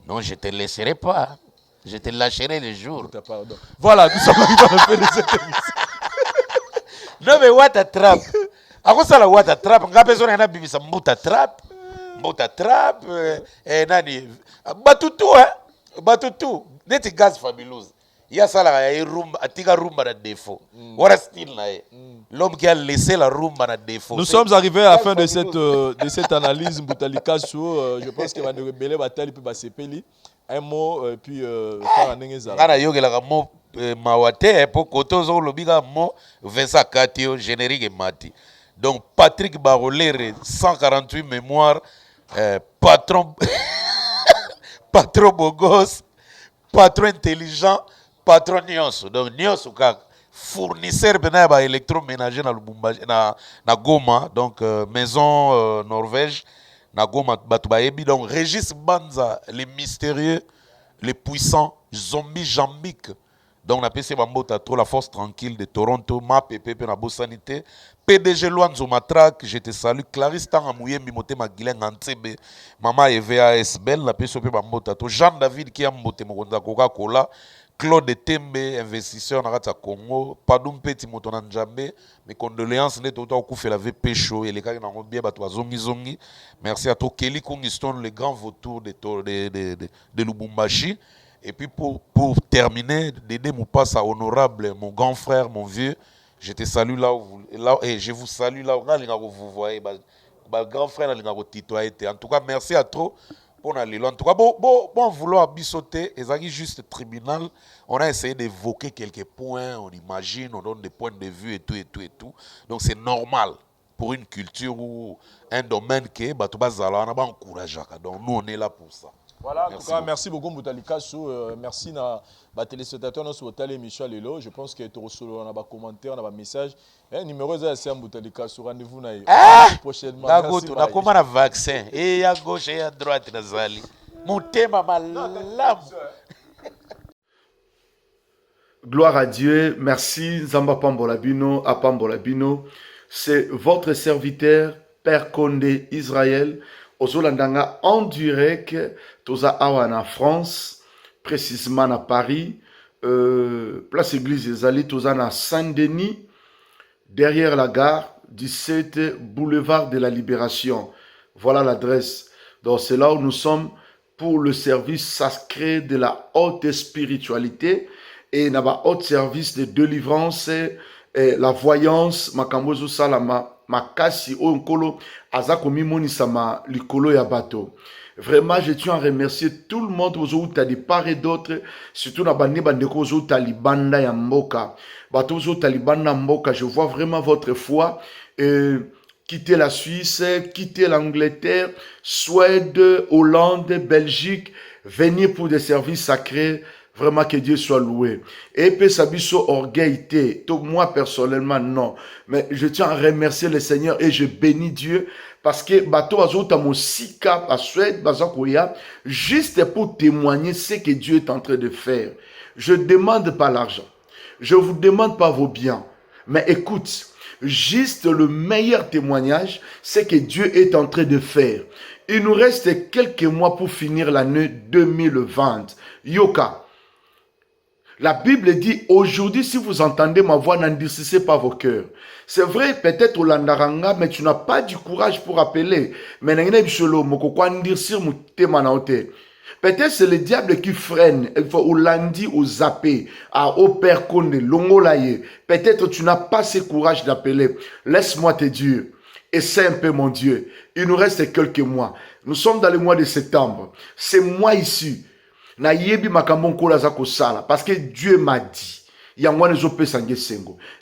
Non, je te laisserai pas. Je te lâcherai le jour. Pardon. Voilà, nous sommes arrivés à la fin de cette émission. Non mais Wata trap. Ako sala Wata trap, ngape zona na bimisa mbuta trap. Mbuta trap nani batutu batutu neti gaz fabuleuse. Ya sala ya rumba atika rumba na défaut. Wala style na l'homme qui a laissé la rumba na défaut. Nous sommes arrivés à la fin de cette analyse Mbutalika sur je pense que va nous rebeller batali puis ba sepeli. Un mot puis par nengeza. Kana yogela mot mawate pour koto zo lobika mot Vincent Katio générique mati. Donc Patrick Barolere 148 mémoires patron patron beau gosse, patron intelligent, patron nyonso. Donc nyonso kaka fournisseur bena ba électroménager na Lubumbashi na Goma donc maison Norvège na Goma batu ba yebi donc Régis Banza les mystérieux les puissants zombies jambiques. Donc, on a passé trop la force tranquille de Toronto, ma pépé, na sanité. PDG Luanzo Matrak, je te salue. Clarisse Tangamouye, Mimote Maguilen, Antebe, Maman EVAS Bell, la PSOP Bambotato. Jean David qui a mbote Mokonda Coca-Cola. Claude Tembe, investisseur dans le Congo. Padoum Petit Motona Njambe. Mes condoléances, les Tota Okouf et la VP Show. Et les gars qui ont bien battu à Zongi Zongi. Merci à toi, Kelly Kungiston, le grand vautour de Lubumbashi. Et puis pour terminer, Dédé Moupassa, honorable, mon grand frère, mon vieux, je te salue et je vous salue là où vous voyez. Mon grand frère, en tout cas, merci à toi pour aller là. En tout cas, bon vouloir bissoter, et juste tribunal, on a essayé d'évoquer quelques points, on imagine, on donne des points de vue et tout. Donc c'est normal pour une culture ou un domaine qui est, on a encouragé. Donc nous, on est là pour ça. Voilà, en tout cas, merci beaucoup Mbutalika. Merci à les téléspectateurs sur votre émission Lelo. Je pense que tu as des commentaires, des messages. Numéro 0 c'est Mbutalika. Rendez-vous prochainement. D'accord, tu as comme un vaccin. Et à gauche et à droite, Nazali. Mon thème mal. Gloire à Dieu. Merci Zamba Pambolabino, à Pambolabino. C'est votre serviteur, Père Condé Israël. Ozolandanga en direct, toza awa na France, précisément à Paris, place Église des Alliés, toza na Saint-Denis, derrière la gare, 17 boulevard de la Libération. Voilà l'adresse. Donc c'est là où nous sommes pour le service sacré de la haute spiritualité et na haute service de délivrance et la voyance, makambozo salama. Makasi onkolo azako mimonisa ma likolo ya bato. Vraiment, je tiens à remercier tout le monde aux de part et d'autre, surtout na bande bandeko aux talibanda ya mboka. Bato aux talibanda mboka, je vois vraiment votre foi. Quitter la Suisse, quitter l'Angleterre, Suède, Hollande, Belgique, venir pour des services sacrés. Vraiment que Dieu soit loué. Et puis Sabiso orgueil, moi personnellement non. Mais je tiens à remercier le Seigneur et je bénis Dieu parce que bateau azota mon sika à Suède, bazakoya, juste pour témoigner ce que Dieu est en train de faire. Je ne demande pas l'argent. Je ne vous demande pas vos biens. Mais écoute, juste le meilleur témoignage, c'est que Dieu est en train de faire. Il nous reste quelques mois pour finir l'année 2020. Yoka. La Bible dit, aujourd'hui, si vous entendez ma voix, n'endurcissez pas vos cœurs. C'est vrai, peut-être au Landaranga, mais tu n'as pas du courage pour appeler. Mais peut-être c'est le diable qui freine. Il faut au lundi, au zappé, au père Konde, l'ongolaye. Peut-être tu n'as pas ce courage d'appeler. Laisse-moi te dire. Essaie un peu, mon Dieu. Il nous reste quelques mois. Nous sommes dans le mois de septembre. C'est moi ici. Parce que Dieu m'a dit.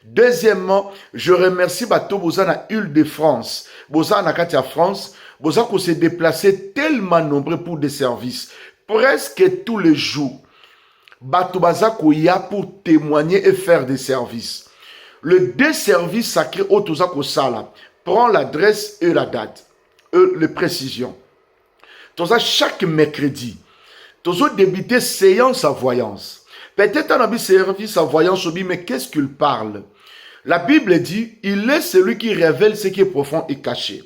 Deuxièmement, je remercie Bato Bozana Île-de-France. Bozana Katia France. Bozana s'est déplacé tellement nombreux pour des services. Presque tous les jours. Bato Bazako y a pour témoigner et faire des services. Le deux services sacrés au Tozako Sala. Prends l'adresse et la date. Les précisions. Toza chaque mercredi. Tozo débuter séance à voyance. Peut-être on a vu service à voyance, mais qu'est-ce qu'il parle? La Bible dit, il est celui qui révèle ce qui est profond et caché.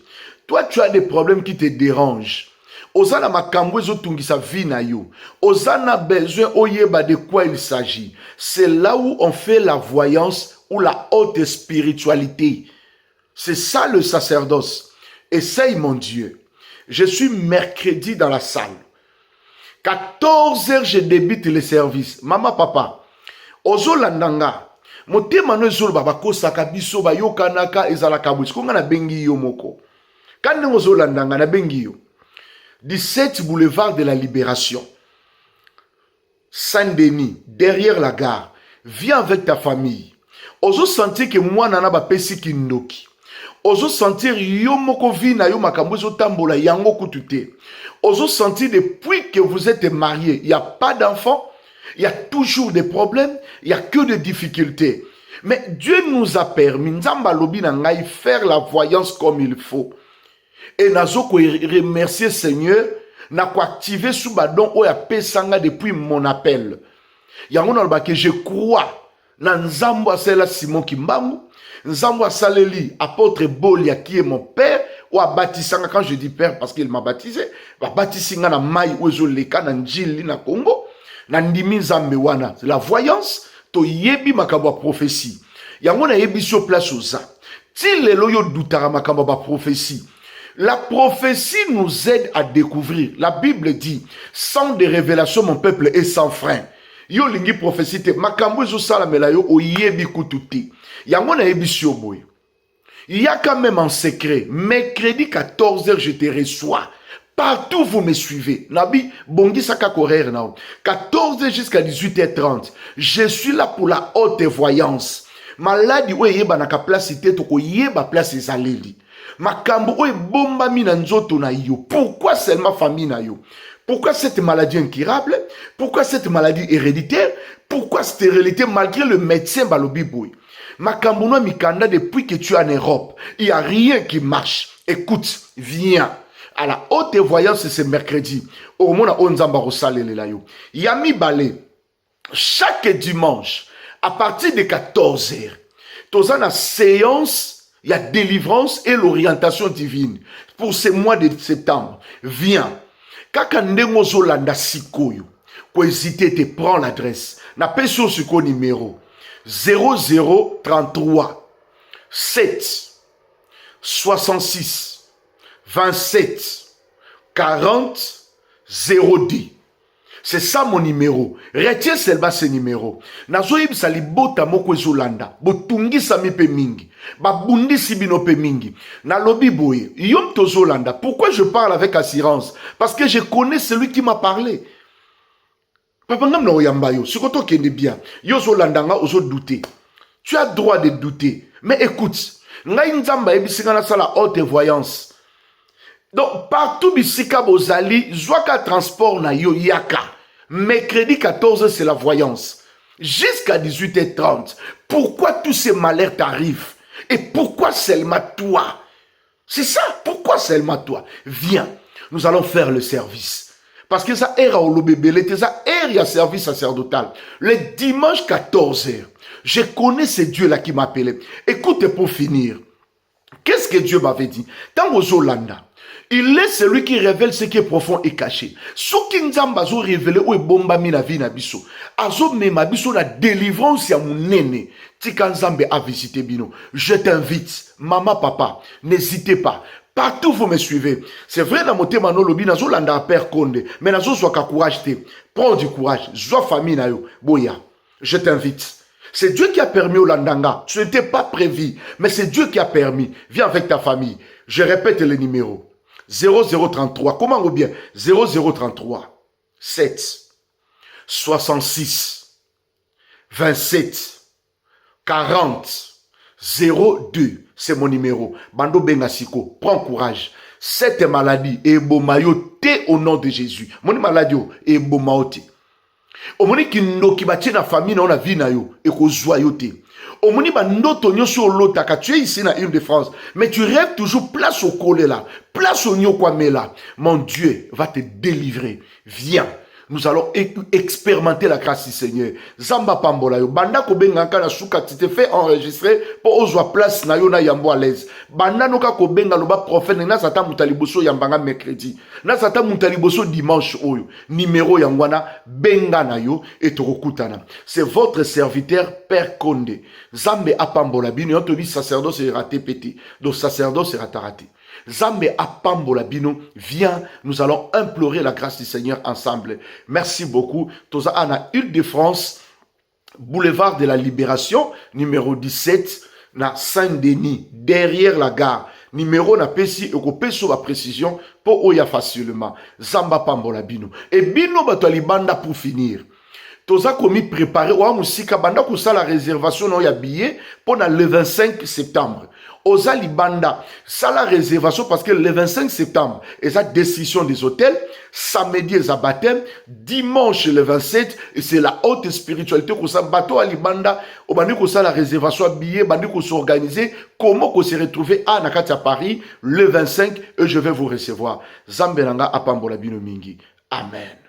Toi, tu as des problèmes qui te dérangent. Ozana makambo ezotungisa vie na yo. Ozana besoin oyeba de quoi il s'agit. C'est là où on fait la voyance ou la haute spiritualité. C'est ça le sacerdoce. Essaye mon Dieu. Je suis mercredi dans la salle. 14 heures, je débute le service. Maman, papa, ozo landanga. Motema no ezolo baba kosaka biso ba yokanaka ezalaka bwisi. Konga na bengi yo moko. Kande ozo landanga na bengi yo. 17 boulevard de la Libération. Saint-Denis, derrière la gare. Viens avec ta famille. Ozo sentir que moi nana ba pesi kindoki. Ozo sentir yo moko vi na yo makambo ezo tambola yango kutute. Ozo sentir depuis que vous êtes mariés, il n'y a pas d'enfants, il y a toujours des problèmes, il n'y a que des difficultés. Mais Dieu nous a permis, Nzamba lobi na ngai, faire la voyance comme il faut. Et nazo ko remercier Seigneur, na ko activer sous badon o ya pesanga depuis mon appel. Yango na ba que je crois na Nzambo asela Simon Kimbangu, Nzambo asaleli apôtre Bolia qui est mon père. Ou à baptisanga, quand je dis père parce qu'il m'a baptisé, va baptisinga na mai ozo leka na njili na Congo, na ndimi nzambe wana. La voyance, to yebi makabo prophétie. Yango na yebi sur place oza. Ti lelo yo doutara makabo prophétie. La prophétie nous aide à découvrir. La Bible dit, sans des révélations, mon peuple est sans frein. Yo lingi prophétie te makambo ezo sala melayo o yebi kututi. Yango na yebi sur boy. Il y a quand même un secret. Mercredi 14h, je te reçois. Partout, vous me suivez. Nabi, bongi saka korer nao. 14h jusqu'à 18h30. Je suis là pour la haute voyance. Maladi ou yeba naka place ite toko yeba place ezaleli. Makambo ou bomba mina nzoto na yo. Pourquoi seulement famille na yo? Pourquoi cette maladie incurable? Pourquoi cette maladie héréditaire? Pourquoi cette hérédité malgré le médecin balobi boy? Makambono Mikanda, depuis que tu es en Europe, il n'y a rien qui marche. Écoute, viens. À la haute voyance, c'est mercredi. Au moins, on a Yami Balé, chaque dimanche, à partir de 14h, tu as une séance, il y a délivrance et l'orientation divine. Pour ce mois de septembre, viens. Kakandengo Zolanda Sikoyo, pour hésiter, te prends l'adresse. N'a pas sur ce numéro. 0033 7 66 27 40 010. C'est ça mon numéro. Retiens seulement ce numéro. Nazoyib sali bota moko ezolanda. Botungi sami pe mingi. Babundi sibino pe mingi. Na lobi boye. Yom tozolanda. Pourquoi je parle avec assurance? Parce que je connais celui qui m'a parlé. Papa ngam na oyamba yo, sikoto kende bien. Yo zo landanga ozo douter. Tu as droit de douter. Mais écoute, ngai nzamba ebisinga na sala haute voyance. Donc partout bisika bozali, zwaka transport na yo yaka. Mercredi 14, c'est la voyance. Jusqu'à 18h30. Pourquoi tous ces malheurs t'arrivent? Et pourquoi seulement toi? C'est ça. Pourquoi seulement toi? Viens, nous allons faire le service. Parce que ça est au lobébélé, ça est à service sacerdotal. Le dimanche 14h, je connais ce Dieu-là qui m'appelait. Écoutez pour finir. Qu'est-ce que Dieu m'avait dit? Dans aux Olanda, il est celui qui révèle ce qui est profond et caché. Ce qui nous a révélé où est bomba mi la vie na biso. Azo me ma biso la délivrance ya mon nene. Tika Nzambe a visité bino. Je t'invite, maman, papa, n'hésitez pas. Partout vous me suivez. C'est vrai dans mon thème lobi nazo landa père Konde, mais nazo soit ka courage te. Prends du courage. Zoa famille na yo. Boya. Je t'invite. C'est Dieu qui a permis au Landanga. Ce n'était pas prévu, mais c'est Dieu qui a permis. Viens avec ta famille. Je répète les numéros. 0033. Comment ou bien? 0033 7 66 27 40 02. C'est mon numéro. Bando Bengasiko. Prends courage. Cette maladie est bomayote au nom de Jésus. Mon maladie est bomayote. Omoni kindo kibatie na famille na ona vie na yo et ko zwa yo te. Omoni ba ndoto nyoso lotaka, tu es ici na Île de France, mais tu rêves toujours place au collet là, place au nyokwame là. Mon Dieu va te délivrer. Viens. Nous allons expérimenter la grâce du Seigneur. Zamba pambola yo. Banda ko benga na suka tu te fais enregistrer pour ozwa place na yo na yambo à l'aise. Banda no ka ko benga loba prophète na sata mutaliboso yambanga mercredi. Na sata mutaliboso dimanche oyo. Numéro yangwana benga na yo et tokutana. C'est votre serviteur Père Konde. Zambe apambola bino to bi sacerdoce sera pété. Donc sacerdoce sera raté. Zambe apambola bino, viens, nous allons implorer la grâce du Seigneur ensemble. Merci beaucoup. Toza ana Île-de-France, boulevard de la Libération, numéro 17, na Saint-Denis, derrière la gare. Numéro na pesi ekopeso la précision pour oya facilement. Zamba pambola bino. Et bino bato libanda pour finir. Toza komi préparé wa musika banda ko la réservation no ya billet pour le 25 septembre. Oza libanda ça la réservation parce que le 25 septembre et sa décision des hôtels, samedi et baptême, dimanche le 27 et c'est la haute spiritualité ko sa bateau à libanda o bandi ko la réservation billet bandi ko s'organiser comment ko se retrouver à Nakati à Paris le 25 et je vais vous recevoir. Zambelanga apambola bino mingi. Amen.